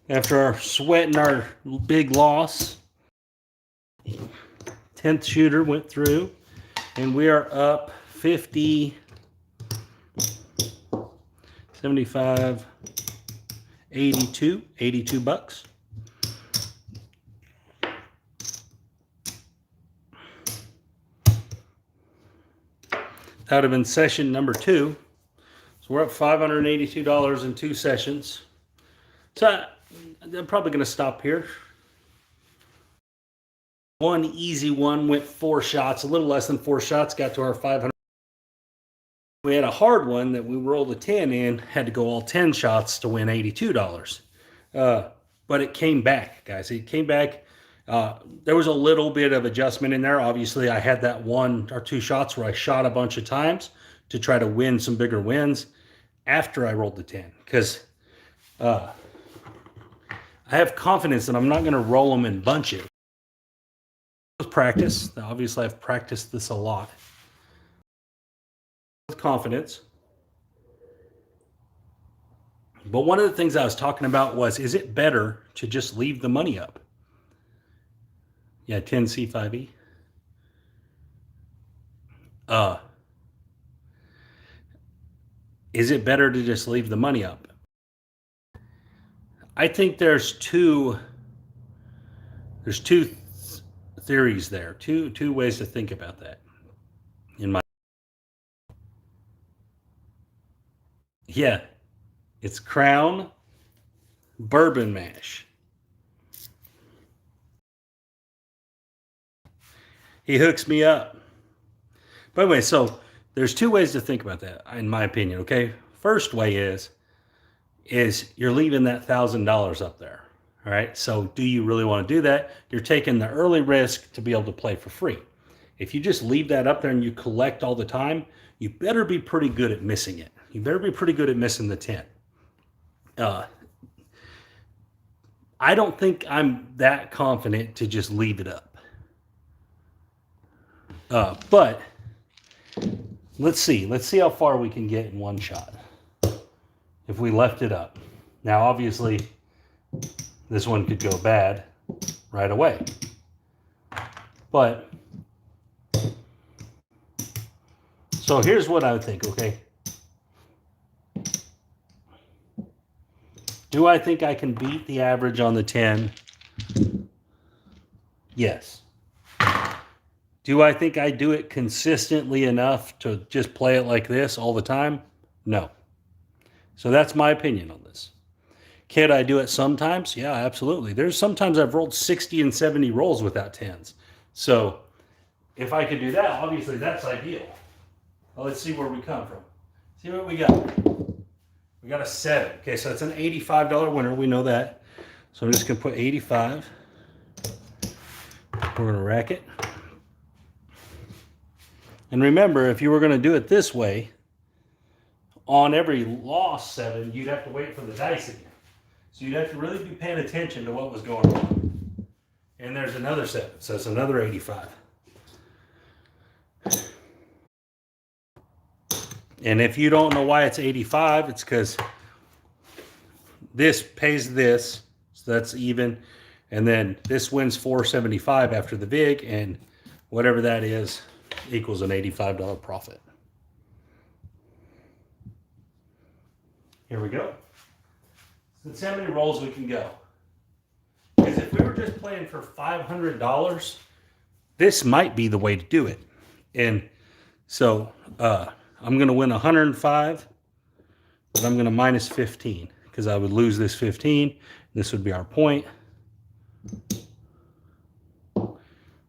After our sweat and our big loss. 10th shooter went through. And we are up 50, 75, 82. $82. That would have been session number 2. So we're up $582 in 2 sessions. So I'm probably going to stop here. One easy one went 4 shots, a little less than 4 shots, got to our 500. We had a hard one that we rolled a 10 in, had to go all 10 shots to win $82. But it came back, guys. It came back. There was a little bit of adjustment in there. Obviously, I had that 1 or 2 shots where I shot a bunch of times to try to win some bigger wins after I rolled the 10. Because I have confidence that I'm not going to roll them in bunches. Practice. Obviously, I've practiced this a lot. With confidence. But one of the things I was talking about was, is it better to just leave the money up? Yeah, 10C5E. Is it better to just leave the money up? I think there's two theories there, two ways to think about that. Yeah, it's Crown Bourbon Mash. He hooks me up. By the way, so there's 2 ways to think about that, in my opinion, okay? First way is you're leaving that $1,000 up there, all right? So do you really want to do that? You're taking the early risk to be able to play for free. If you just leave that up there and you collect all the time, you better be pretty good at missing it. You better be pretty good at missing the 10. I don't think I'm that confident to just leave it up. But let's see how far we can get in one shot if we left it up. Now, obviously, this one could go bad right away. But, so here's what I would think, okay? Do I think I can beat the average on the 10? Yes. Do I think I do it consistently enough to just play it like this all the time? No. So that's my opinion on this. Can I do it sometimes? Yeah, absolutely. There's sometimes I've rolled 60 and 70 rolls without 10s. So if I could do that, obviously that's ideal. Well, let's see where we come from. See what we got. We got a 7. Okay, so that's an $85 winner. We know that. So I'm just going to put 85. We're going to rack it. And remember, if you were going to do it this way, on every lost 7, you'd have to wait for the dice again. So you'd have to really be paying attention to what was going on. And there's another 7, so it's another 85. And if you don't know why it's 85, it's because this pays this, so that's even. And then this wins 475 after the VIG, and whatever that is equals an $85 profit. Here we go. Let's see how many rolls we can go. Because if we were just playing for $500, this might be the way to do it. And so I'm going to win 105, but I'm going to minus 15 because I would lose this 15. This would be our point.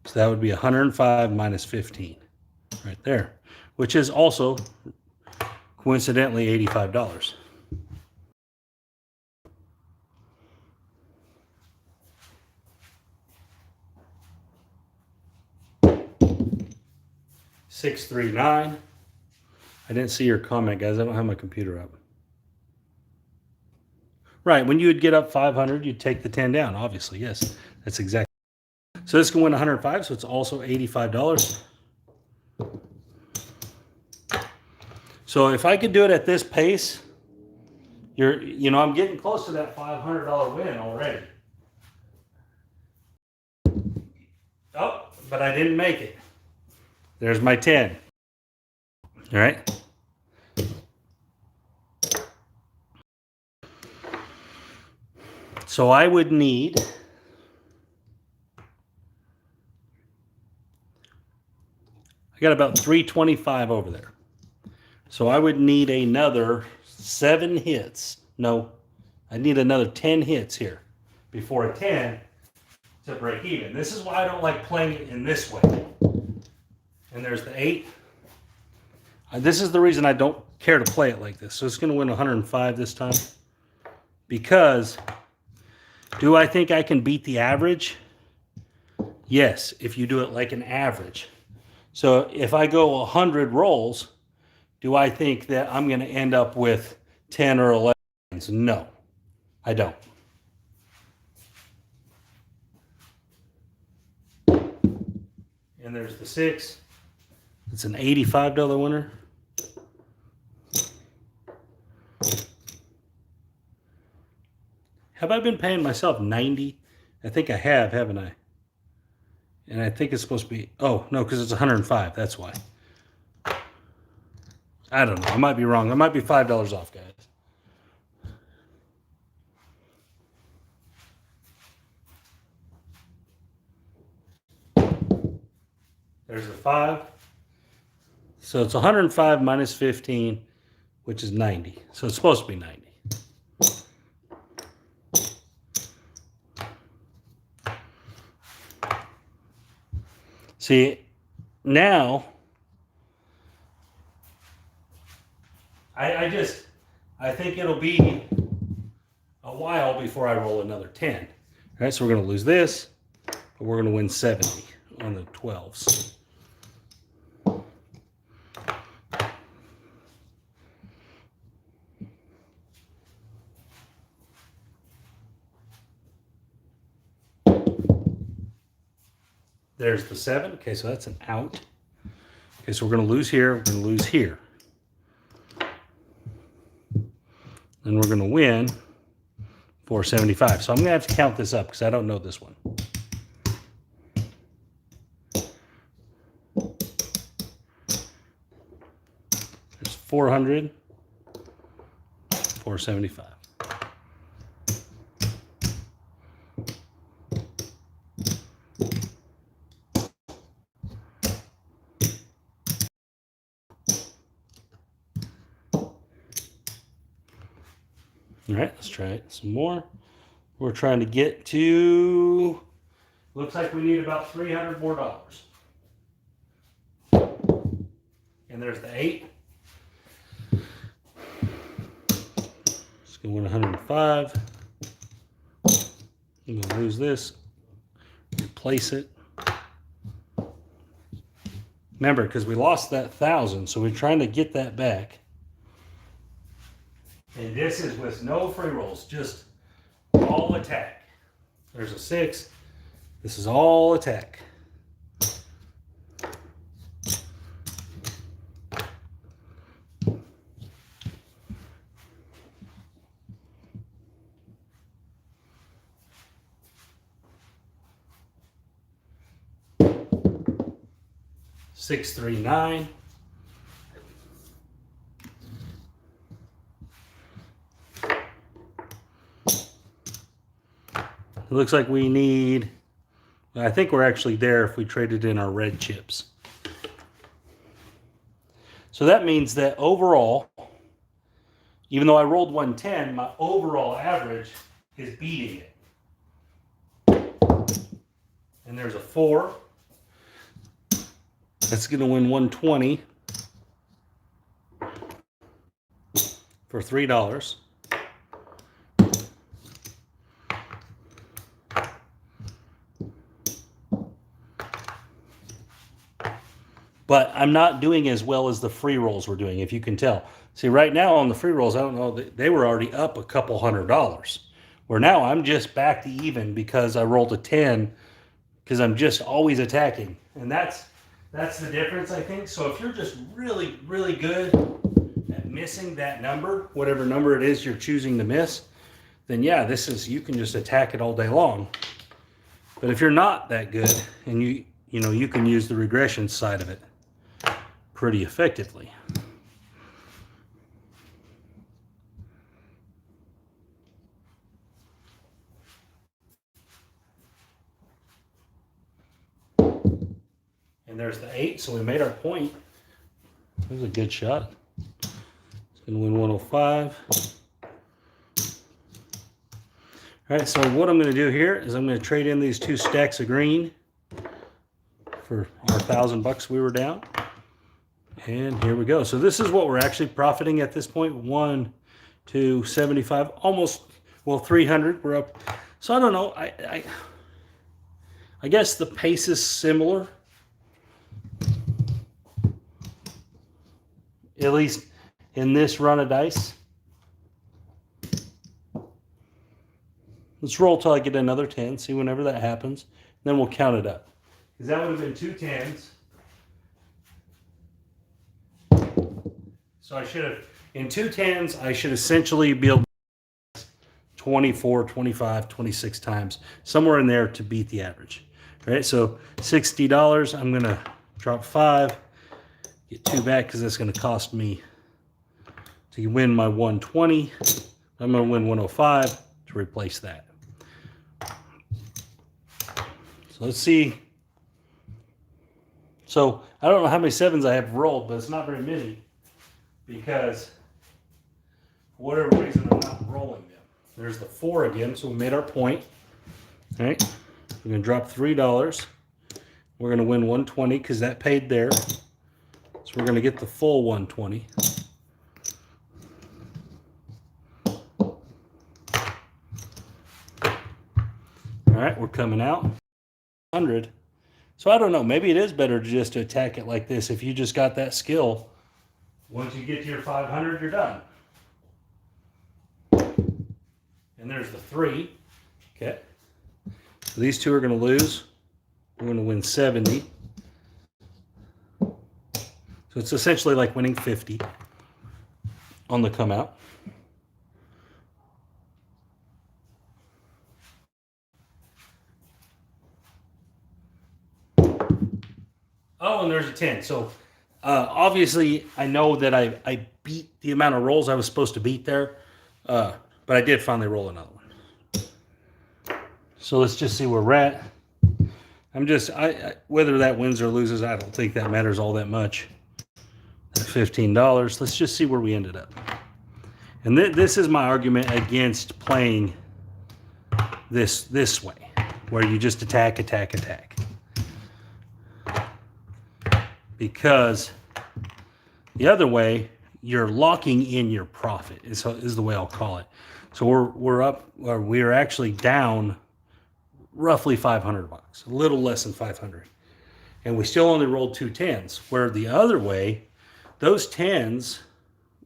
So that would be 105 minus 15 right there, which is also coincidentally $85. $639. I didn't see your comment, guys. I don't have my computer up. Right, when you would get up 500, you'd take the 10 down, obviously. Yes, that's exactly. So this can win 105, so it's also $85. So if I could do it at this pace, I'm getting close to that $500 win already. Oh, but I didn't make it. There's my 10. All right. So I would need I got about 325 over there. So I would need another 7 hits. No, I need another 10 hits here before a 10 to break even. This is why I don't like playing it in this way. And there's the 8. This is the reason I don't care to play it like this. So it's going to win 105 this time. Because do I think I can beat the average? Yes, if you do it like an average. So if I go 100 rolls, do I think that I'm going to end up with 10 or 11? No, I don't. And there's the 6. It's an $85 winner. Have I been paying myself 90? I think I have, haven't I? And I think it's supposed to be, oh, no, because it's 105. That's why. I don't know. I might be wrong. I might be $5 off, guys. There's the 5. So it's 105 minus 15, which is 90. So it's supposed to be 90. See, now, I think it'll be a while before I roll another 10. All right, so we're going to lose this, but we're going to win 70 on the 12s. There's the 7. Okay, so that's an out. Okay, so we're going to lose here. We're going to lose here. And we're going to win 475. So I'm going to have to count this up because I don't know this one. There's 400, 475. All right, let's try it some more. We're trying to get to, looks like we need about $300 more. And there's the 8. It's going to win 105. I'm going to lose this, replace it. Remember, because we lost that 1,000, so we're trying to get that back. And this is with no free rolls, just all attack. There's a 6. This is all attack. 639. It looks like we need, I think we're actually there if we traded in our red chips. So that means that overall, even though I rolled 110, my overall average is beating it. And there's a 4. That's going to win 120 for $3. But I'm not doing as well as the free rolls were doing, if you can tell. See, right now on the free rolls, I don't know, they were already up a couple $100. Where now I'm just back to even because I rolled a 10 because I'm just always attacking. And that's the difference, I think. So if you're just really, really good at missing that number, whatever number it is you're choosing to miss, then yeah, you can just attack it all day long. But if you're not that good, and you can use the regression side of it pretty effectively. And there's the 8, so we made our point. That was a good shot. It's going to win 105. All right, so what I'm going to do here is I'm going to trade in these 2 stacks of green for our $1,000 we were down. And here we go. So this is what we're actually profiting at this point. 1, 2, 75, almost, well, 300. We're up. So I don't know. I guess the pace is similar. At least in this run of dice. Let's roll till I get another 10, see whenever that happens. Then we'll count it up. Because that would have been 2 10s. So I should have, in 2 10s, I should essentially be able to 24, 25, 26 times. Somewhere in there to beat the average. All right, so $60, I'm going to drop 5. Get 2 back because that's going to cost me to win my 120. I'm going to win 105 to replace that. So let's see. So I don't know how many 7s I have rolled, but it's not very many because for whatever reason I'm not rolling them. There's the 4 again, so we made our point. All right, we're going to drop $3. We're going to win 120 because that paid there. So we're going to get the full 120. All right, we're coming out. 100. So I don't know. Maybe it is better just to attack it like this. If you just got that skill, once you get to your 500, you're done. And there's the 3. Okay. So these 2 are going to lose. We're going to win 70. So it's essentially like winning 50 on the come out. Oh, and there's a 10. So obviously I know that I beat the amount of rolls I was supposed to beat there, but I did finally roll another one. So let's just see where we're at. Whether that wins or loses, I don't think that matters all that much. $15. Let's just see where we ended up. And this is my argument against playing this way, where you just attack. Because the other way, you're locking in your profit, is the way I'll call it. So we're actually down roughly $500, a little less than 500. And we still only rolled 2 10s, where the other way, those 10s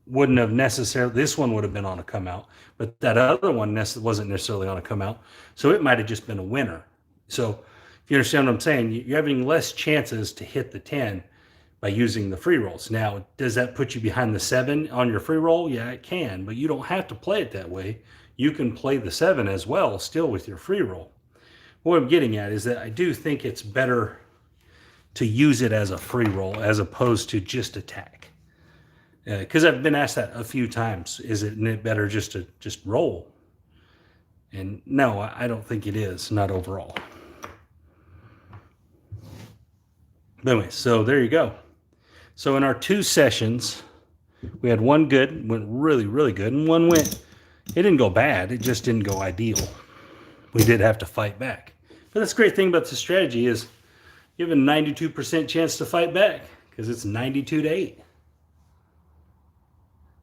wouldn't have necessarily, this one would have been on a come out, but that other one wasn't necessarily on a come out. So it might have just been a winner. So if you understand what I'm saying, you're having less chances to hit the 10 by using the free rolls. Now, does that put you behind the 7 on your free roll? Yeah, it can, but you don't have to play it that way. You can play the 7 as well, still with your free roll. What I'm getting at is that I do think it's better to use it as a free roll as opposed to just attack. Because I've been asked that a few times. Isn't it better just to just roll? And no, I don't think it is, not overall. But anyway, so there you go. So in our 2 sessions, we had one good, went really, really good, and one went, it didn't go bad, it just didn't go ideal. We did have to fight back. But that's the great thing about this strategy is you have a 92% chance to fight back because it's 92-8.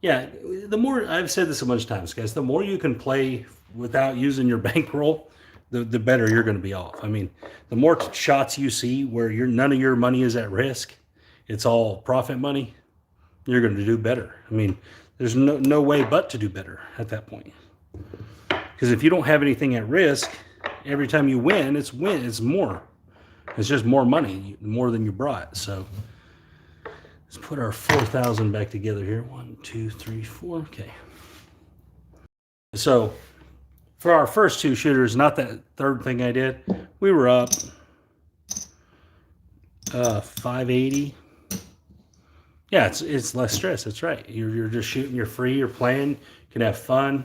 Yeah, the more, I've said this a bunch of times, guys, the more you can play without using your bankroll, the better you're going to be off. I mean, the more shots you see where none of your money is at risk, it's all profit money, you're going to do better. I mean, there's no way but to do better at that point. Because if you don't have anything at risk, every time you win, it's more. It's just more money, more than you brought. So let's put our 4,000 back together here. 1, 2, 3, 4. Okay. So for our first 2 shooters, not that third thing I did, we were up 580. Yeah, it's less stress. That's right. You're just shooting. You're free. You're playing. You can have fun.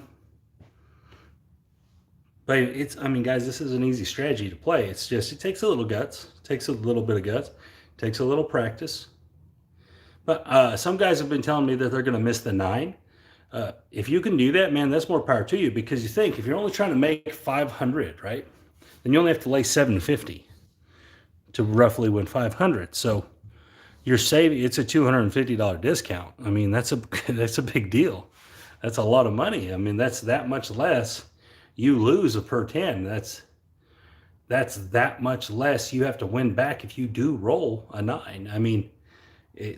But I mean, guys, this is an easy strategy to play. It's just, it takes a little guts. It takes a little bit of guts. It takes a little practice. But some guys have been telling me that they're going to miss the 9. If you can do that, man, that's more power to you, because you think if you're only trying to make 500, right, then you only have to lay 750 to roughly win 500. So you're saving. It's a $250 discount. I mean, that's a big deal. That's a lot of money. I mean, that's that much less you lose a per 10. That's that much less you have to win back if you do roll a 9. I mean,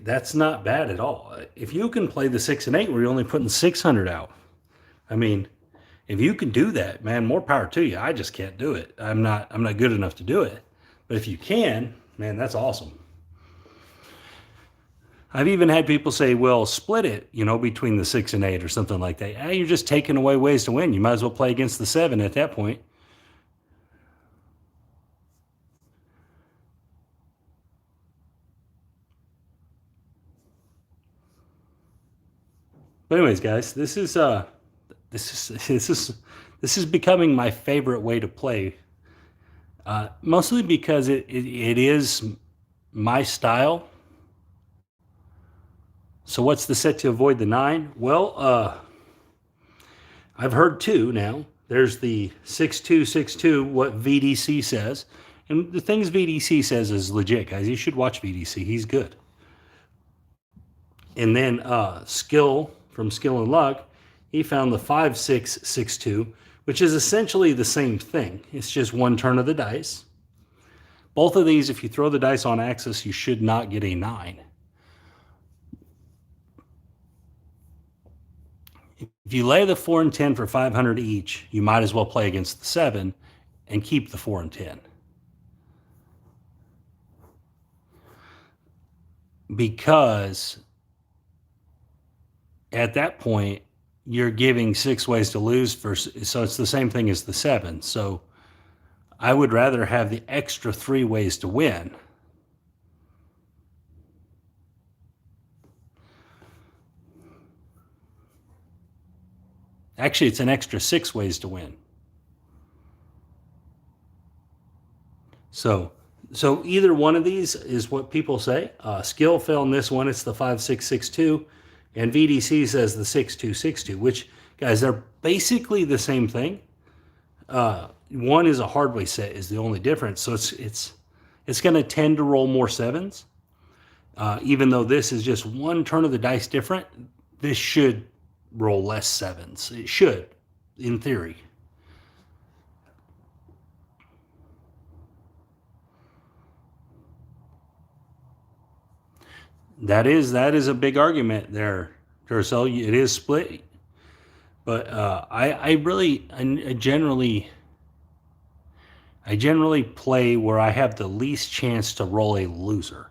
that's not bad at all. If you can play the 6 and 8 where you're only putting 600 out, I mean, if you can do that, man, more power to you. I just can't do it. I'm not good enough to do it. But if you can, man, that's awesome. I've even had people say, well, split it, between the 6 and 8 or something like that. You're just taking away ways to win. You might as well play against the 7 at that point. But anyways, guys, this is becoming my favorite way to play. Mostly because it is my style. So what's the set to avoid the 9? Well, I've heard 2 now. There's the 6262, what VDC says. And the things VDC says is legit, guys. You should watch VDC. He's good. And then Skill, from Skill and Luck, he found the 5662, which is essentially the same thing. It's just one turn of the dice. Both of these, if you throw the dice on axis, you should not get a 9. If you lay the 4 and 10 for 500 each, you might as well play against the 7 and keep the 4 and 10. Because at that point, you're giving 6 ways to lose, so it's the same thing as the 7. So I would rather have the extra 3 ways to win. Actually, it's an extra 6 ways to win. So either one of these is what people say. Skill fell in this one. It's the 5662. And VDC says the 6262, which, guys, they're basically the same thing. One is a hard way set is the only difference. So it's going to tend to roll more 7s. Even though this is just one turn of the dice different, this should roll less 7s. It should, in theory. That is a big argument there, Duracell. It is split, but I generally play where I have the least chance to roll a loser,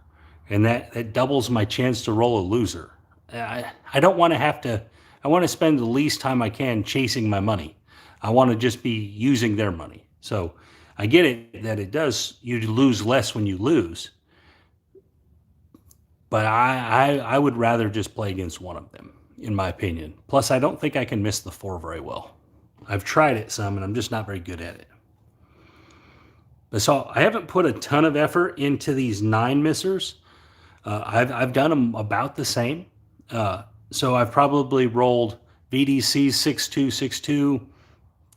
and that doubles my chance to roll a loser. I don't want to have to. I want to spend the least time I can chasing my money. I want to just be using their money. So I get it that you lose less when you lose. But I would rather just play against one of them, in my opinion. Plus, I don't think I can miss the 4 very well. I've tried it some, and I'm just not very good at it. But so I haven't put a ton of effort into these 9 missers. I've done them about the same. So I've probably rolled VDC 6262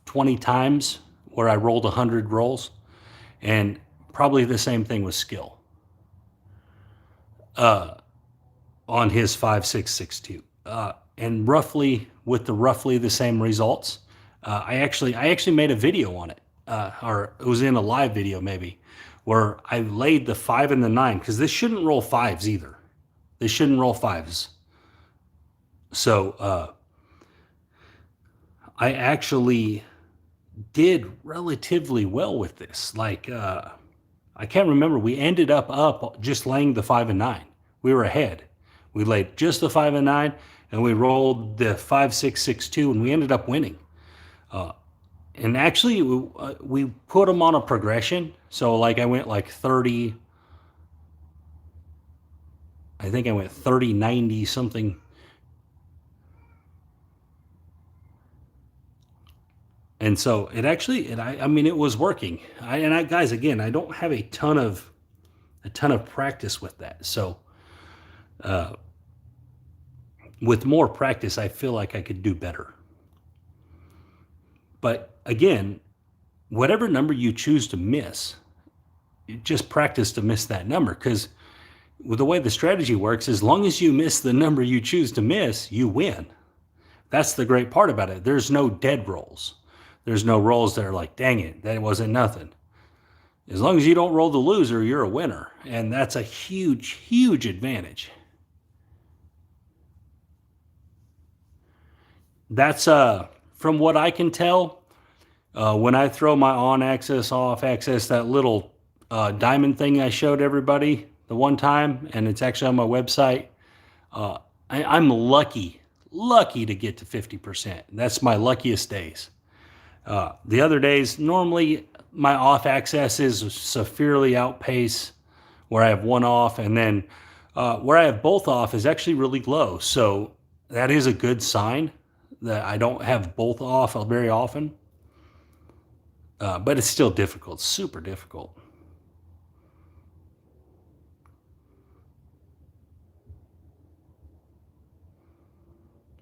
20 times, where I rolled 100 rolls, and probably the same thing with skill on his 5662, and roughly with roughly the same results. I actually made a video on it, or it was in a live video maybe, where I laid the 5 and the 9, because this shouldn't roll 5s either. They shouldn't roll 5s. So I actually did relatively well with this. Like, I can't remember. We ended up just laying the 5 and 9. We were ahead. We laid just the 5 and 9, and we rolled the 5, 6, 6, 2, and we ended up winning. And actually, we put them on a progression. So, like, I went like 30. I think I went 30, 90, something. And so it actually, I mean, it was working. Guys, again, I don't have a ton of practice with that. So, with more practice, I feel like I could do better. But again, whatever number you choose to miss, just practice to miss that number. Because with the way the strategy works, as long as you miss the number you choose to miss, you win. That's the great part about it. There's no dead rolls. There's no rolls that are like, dang it, that wasn't nothing. As long as you don't roll the loser, you're a winner. And that's a huge, huge advantage. That's, from what I can tell, when I throw my on axis, off axis, that little diamond thing I showed everybody the one time, and it's actually on my website, I'm lucky to get to 50%. That's my luckiest days. The other days, normally my off axis severely outpace where I have one off, and then where I have both off is actually really low. So that is a good sign that I don't have both off very often. But it's still difficult, super difficult.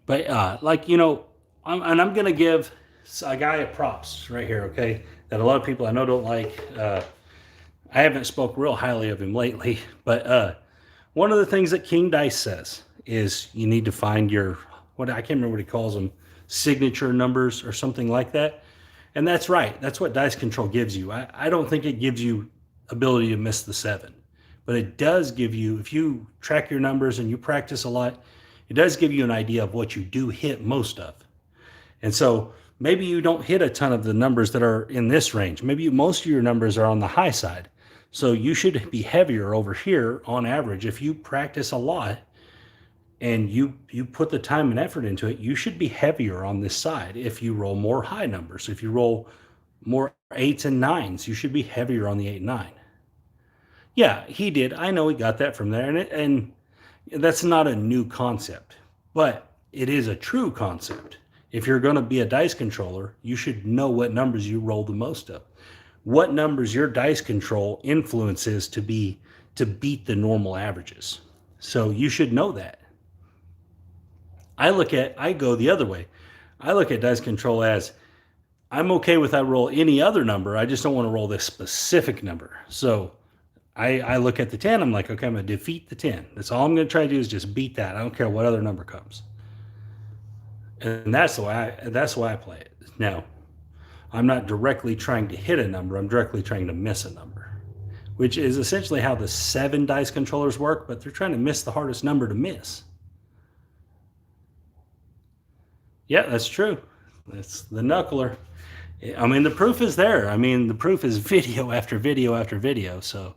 But like, you know, I'm going to give a guy a props right here, okay, that a lot of people I know don't like. I haven't spoke real highly of him lately, but one of the things that King Dice says is you need to find your, what I can't remember what he calls them, signature numbers or something like that. And that's right. That's what dice control gives you. I don't think it gives you ability to miss the 7, but it does give you, if you track your numbers and you practice a lot, it does give you an idea of what you do hit most of. And so maybe you don't hit a ton of the numbers that are in this range. Maybe most of your numbers are on the high side. So you should be heavier over here on average. If you practice a lot and you put the time and effort into it, you should be heavier on this side. If you roll more high numbers, if you roll more 8s and 9s, you should be heavier on the 8 and 9. Yeah, he did. I know he got that from there. And that's not a new concept, but it is a true concept. If you're going to be a dice controller, you should know what numbers you roll the most of. What numbers your dice control influences to beat the normal averages. So you should know that. I go the other way. I look at dice control as, I'm okay with I roll any other number. I just don't want to roll this specific number. So I look at the 10. I'm like, okay, I'm going to defeat the 10. That's all I'm going to try to do is just beat that. I don't care what other number comes. And that's the way I play it. Now, I'm not directly trying to hit a number. I'm directly trying to miss a number, which is essentially how the 7 dice controllers work, but they're trying to miss the hardest number to miss. Yeah, that's true. That's the knuckler. I mean, the proof is there. I mean, the proof is video after video after video. So,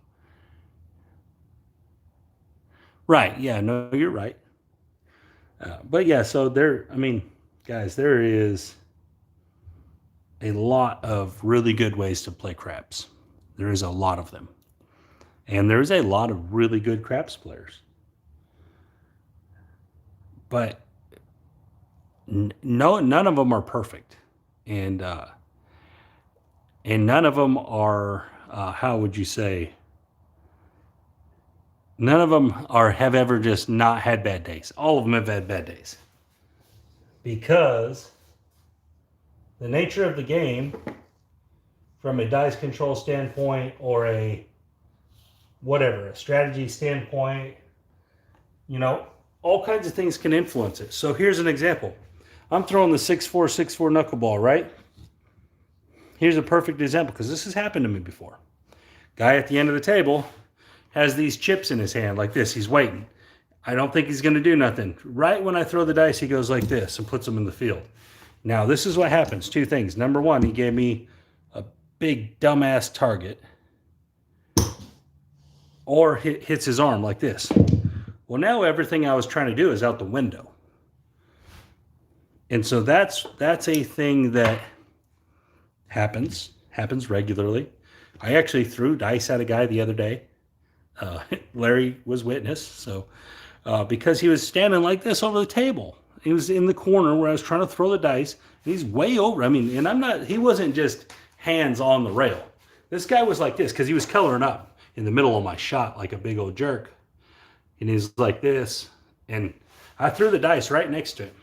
right. Yeah, no, you're right. But yeah, so there, I mean, guys, there is a lot of really good ways to play craps. There is a lot of them. And there's a lot of really good craps players. but no, none of them are perfect, and none of them are how would you say? None of them are have ever just not had bad days. All of them have had bad days because the nature of the game, from a dice control standpoint or a whatever, a strategy standpoint, you know, all kinds of things can influence it. So here's an example. I'm throwing the 6-4, 6-4 knuckleball, right? Here's a perfect example because this has happened to me before. Guy at the end of the table has these chips in his hand like this. He's waiting. I don't think he's going to do nothing. Right when I throw the dice, he goes like this and puts them in the field. Now, this is what happens. Two things. Number one, he gave me a big dumbass target or hits his arm like this. Well, now everything I was trying to do is out the window. And so that's a thing that happens regularly. I actually threw dice at a guy the other day. Larry was witness. So because he was standing like this over the table, he was in the corner where I was trying to throw the dice. And he's way over. I mean, and he wasn't just hands on the rail. This guy was like this because he was coloring up in the middle of my shot like a big old jerk. And he's like this. And I threw the dice right next to him.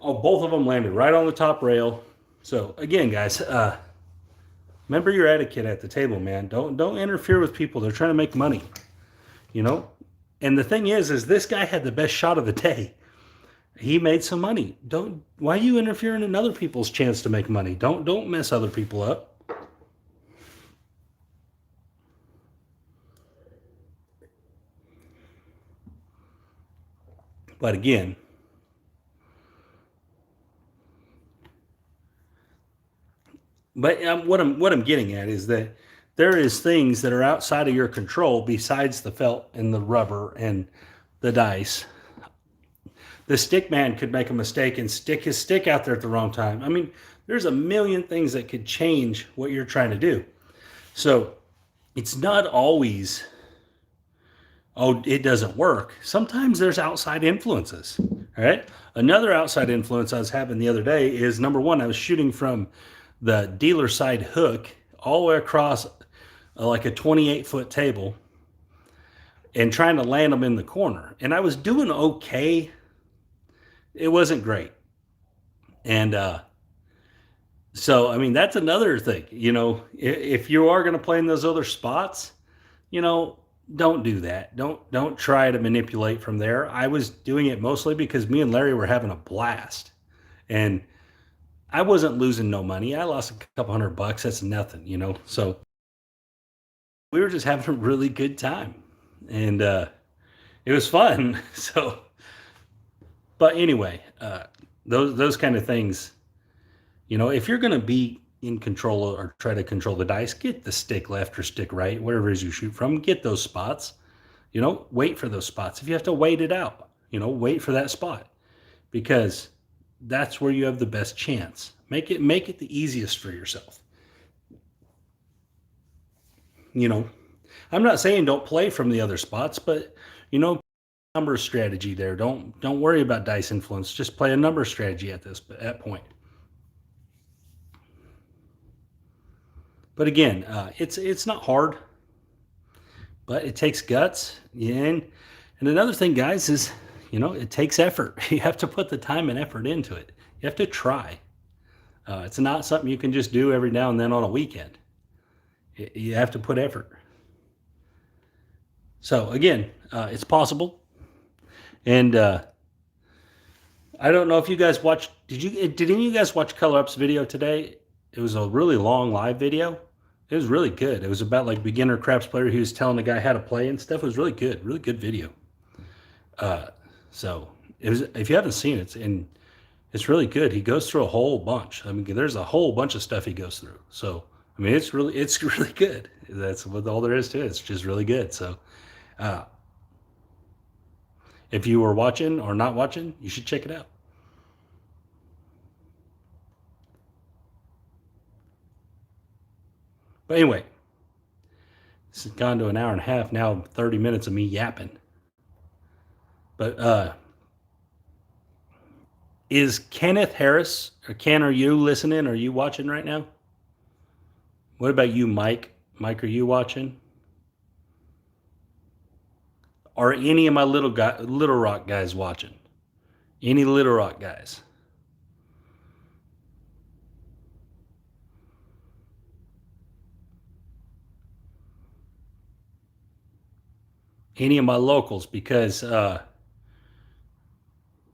Oh, both of them landed right on the top rail. So again, guys, remember your etiquette at the table, man. Don't interfere with people. They're trying to make money, you know. And the thing is this guy had the best shot of the day. He made some money. Why are you interfering in other people's chance to make money? Don't mess other people up. But again, what I'm getting at is that there is things that are outside of your control besides the felt and the rubber and the dice. The stick man could make a mistake and stick his stick out there at the wrong time. I mean, there's a million things that could change what you're trying to do. So it's not always, oh, it doesn't work. Sometimes there's outside influences. All right. Another outside influence I was having the other day is, number one, I was shooting from the dealer side hook all the way across like a 28-foot table and trying to land them in the corner. And I was doing okay. It wasn't great. And so, I mean, that's another thing. You know, if you are going to play in those other spots, you know, don't do that. Don't try to manipulate from there. I was doing it mostly because me and Larry were having a blast. And I wasn't losing no money. I lost a couple $100. That's nothing, you know. So we were just having a really good time. And it was fun. So, but anyway, those kind of things, you know, if you're going to be in control or try to control the dice, get the stick left or stick right, wherever it is you shoot from, get those spots, you know, wait for those spots. If you have to wait it out, you know, wait for that spot, because that's where you have the best chance. Make it the easiest for yourself. You know, I'm not saying don't play from the other spots, but, you know, number strategy there. Don't worry about dice influence. Just play a number strategy at that point. But again, it's not hard, but it takes guts. And another thing, guys, is, you know, it takes effort. You have to put the time and effort into it. You have to try. It's not something you can just do every now and then on a weekend. You have to put effort. So again, it's possible. And I don't know if you guys watched. Did any of you guys watch Color Up's video today? It was a really long live video. It was really good. It was about like beginner craps player. He was telling the guy how to play and stuff. It was really good video. So it was, if you haven't seen it, it's really good. He goes through a whole bunch. I mean, there's a whole bunch of stuff he goes through. So I mean, it's really good. That's what all there is to it. It's just really good. So if you were watching or not watching, you should check it out. But anyway, this has gone to an hour and a half now, 30 minutes of me yapping. But is Kenneth Harris, or Ken, are you listening? Are you watching right now? What about you, Mike? Mike, are you watching? Are any of my Little Rock guys watching? Any Little Rock guys? Any of my locals? Because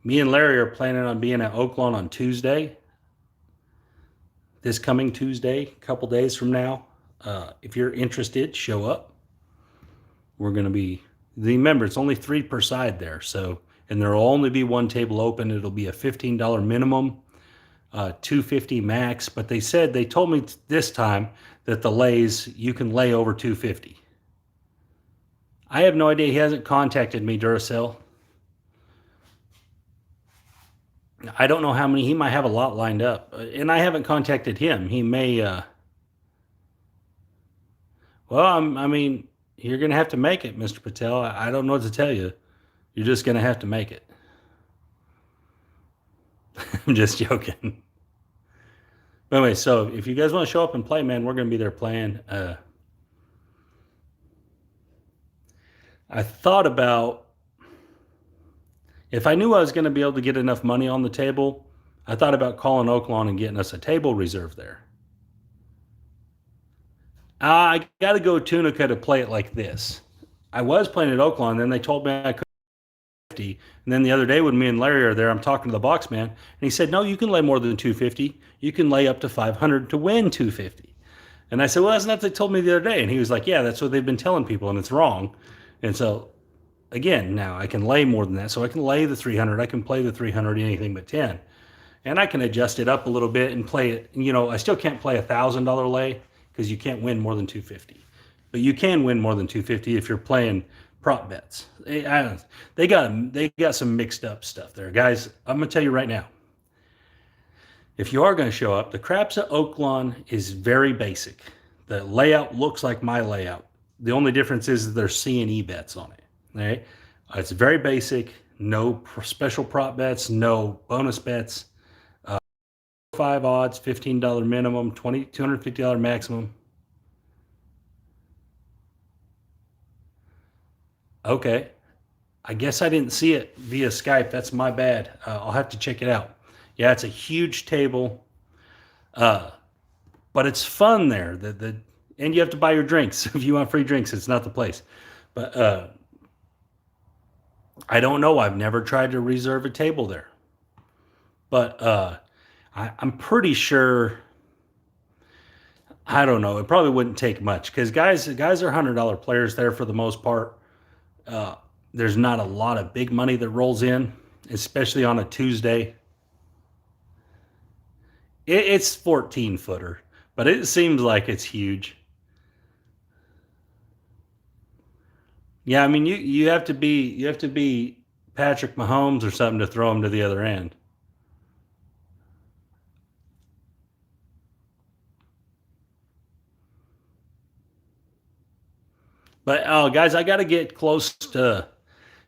me and Larry are planning on being at Oaklawn on Tuesday. This coming Tuesday, a couple days from now. If you're interested, show up. We're going to be, remember, it's only 3 per side there. So, and there will only be one table open. It'll be a $15 minimum, $250 max. But they told me this time that the lays, you can lay over $250. I have no idea. He hasn't contacted me, Duracell. I don't know how many. He might have a lot lined up. And I haven't contacted him. He may, well, I mean, you're going to have to make it, Mr. Patel. I don't know what to tell you. You're just going to have to make it. I'm just joking. But anyway, so if you guys want to show up and play, man, we're going to be there playing. I thought about, if I knew I was going to be able to get enough money on the table, I thought about calling Oaklawn and getting us a table reserved there. I got to go Tunica to play it like this. I was playing at Oaklawn, then they told me I couldn't. And then the other day when me and Larry are there, I'm talking to the box man, and he said, no, you can lay more than 250. You can lay up to 500 to win 250. And I said, well, that's not what they told me the other day. And he was like, yeah, that's what they've been telling people, and it's wrong. And so, again, now I can lay more than that. So I can lay the 300. I can play the 300 anything but 10. And I can adjust it up a little bit and play it. You know, I still can't play $1,000 lay because you can't win more than 250. But you can win more than 250 if you're playing prop bets. They got some mixed up stuff there. Guys, I'm going to tell you right now. If you are going to show up, the craps at Oaklawn is very basic. The layout looks like my layout. The only difference is that there's C&E bets on it. All right? It's very basic. No special prop bets. No bonus bets. 5 odds, $15 minimum, $250 maximum. Okay. I guess I didn't see it via Skype. That's my bad. I'll have to check it out. Yeah, it's a huge table. But it's fun there. And you have to buy your drinks. If you want free drinks, it's not the place. But I don't know. I've never tried to reserve a table there. But I'm pretty sure, I don't know. It probably wouldn't take much because guys are $100 players there for the most part. There's not a lot of big money that rolls in, especially on a Tuesday. It's 14-footer, but it seems like it's huge. Yeah, I mean you have to be Patrick Mahomes or something to throw him to the other end. But guys, I got to get close to.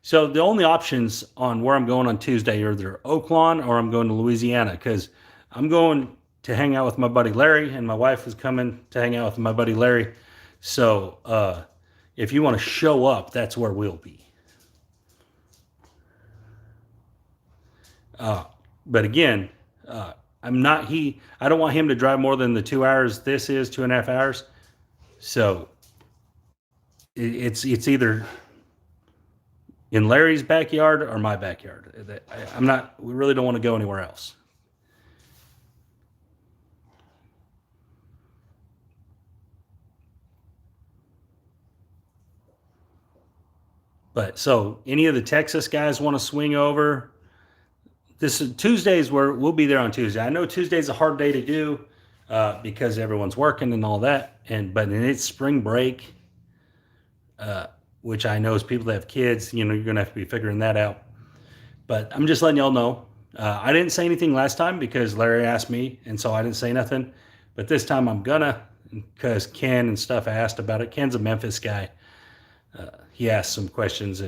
So the only options on where I'm going on Tuesday are either Oaklawn or I'm going to Louisiana because I'm going to hang out with my buddy Larry, and my wife is coming to hang out with my buddy Larry. So if you want to show up, that's where we'll be. But again, I don't want him to drive more than the 2 hours. This is 2.5 hours. So it's either in Larry's backyard or my backyard. We really don't want to go anywhere else. But so any of the Texas guys want to swing over? This is Tuesdays where we'll be there on Tuesday. I know Tuesday's a hard day to do because everyone's working and all that. But it's spring break, which I know is people that have kids, you're going to have to be figuring that out. But I'm just letting y'all know. I didn't say anything last time because Larry asked me, and so I didn't say nothing. But this time I'm gonna, because Ken and stuff asked about it. Ken's a Memphis guy. He asked some questions,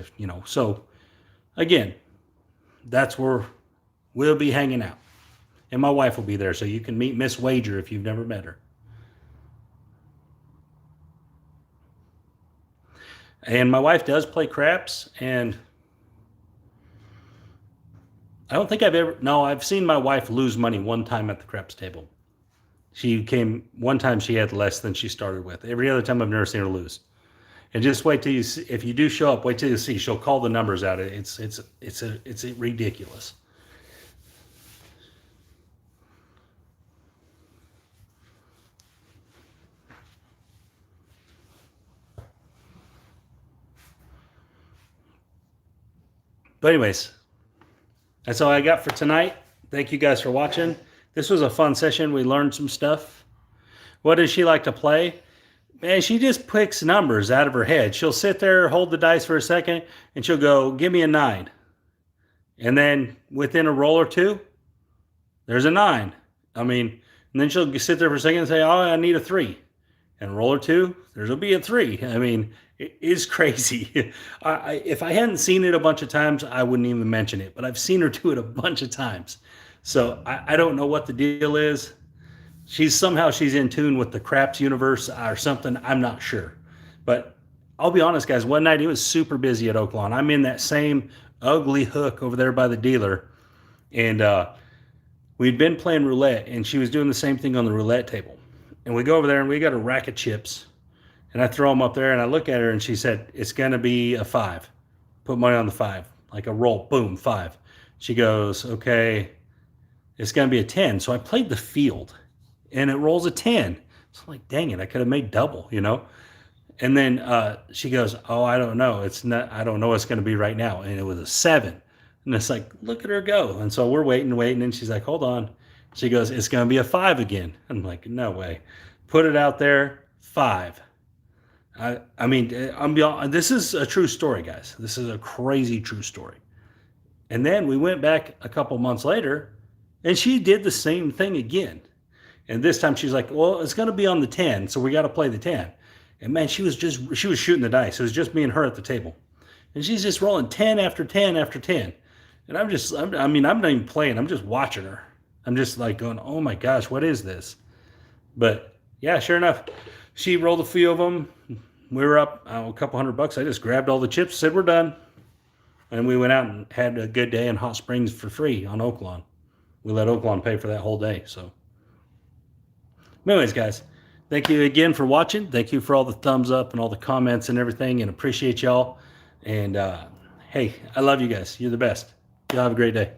so again, that's where we'll be hanging out. And my wife will be there, so you can meet Miss Wager if you've never met her. And my wife does play craps, and I don't think I've seen my wife lose money one time at the craps table. One time she had less than she started with. Every other time I've never seen her lose. And just wait till you see, if you do show up, wait till you see, she'll call the numbers out. It's ridiculous. But anyways, that's all I got for tonight. Thank you guys for watching. This was a fun session. We learned some stuff. What does she like to play? Man, she just picks numbers out of her head. She'll sit there, hold the dice for a second, and she'll go, give me a 9. And then within a roll or two, there's a 9. And then she'll sit there for a second and say, oh, I need a 3. And roll or two, there'll be a 3. It is crazy. If I hadn't seen it a bunch of times, I wouldn't even mention it. But I've seen her do it a bunch of times. So I don't know what the deal is. She's in tune with the craps universe or something. I'm not sure. But I'll be honest, guys. One night it was super busy at Oaklawn. I'm in that same ugly hook over there by the dealer. And we'd been playing roulette. And she was doing the same thing on the roulette table. And we go over there and we got a rack of chips. And I throw them up there and I look at her and she said, it's going to be a 5. Put money on the 5. Like a roll. Boom, 5. She goes, okay, it's going to be a 10. So I played the field and it rolls a 10. So I'm like, dang it, I could have made double, you know? And then she goes, oh, I don't know. I don't know what it's going to be right now. And it was a 7. And it's like, look at her go. And so we're waiting. And she's like, hold on. She goes, it's going to be a 5 again. I'm like, no way. Put it out there, 5. This is a true story, guys. This is a crazy true story. And then we went back a couple months later, and she did the same thing again. And this time she's like, well, it's going to be on the 10, so we got to play the 10. And man, she was shooting the dice. It was just me and her at the table. And she's just rolling 10 after 10 after 10. And I'm not even playing. I'm just watching her. I'm just like going, oh my gosh, what is this? But yeah, sure enough, she rolled a few of them. We were up a couple $100. I just grabbed all the chips, said we're done. And we went out and had a good day in Hot Springs for free on Oaklawn. We let Oaklawn pay for that whole day. So anyways, guys, thank you again for watching. Thank you for all the thumbs up and all the comments and everything, and appreciate y'all. And hey, I love you guys. You're the best. Y'all have a great day.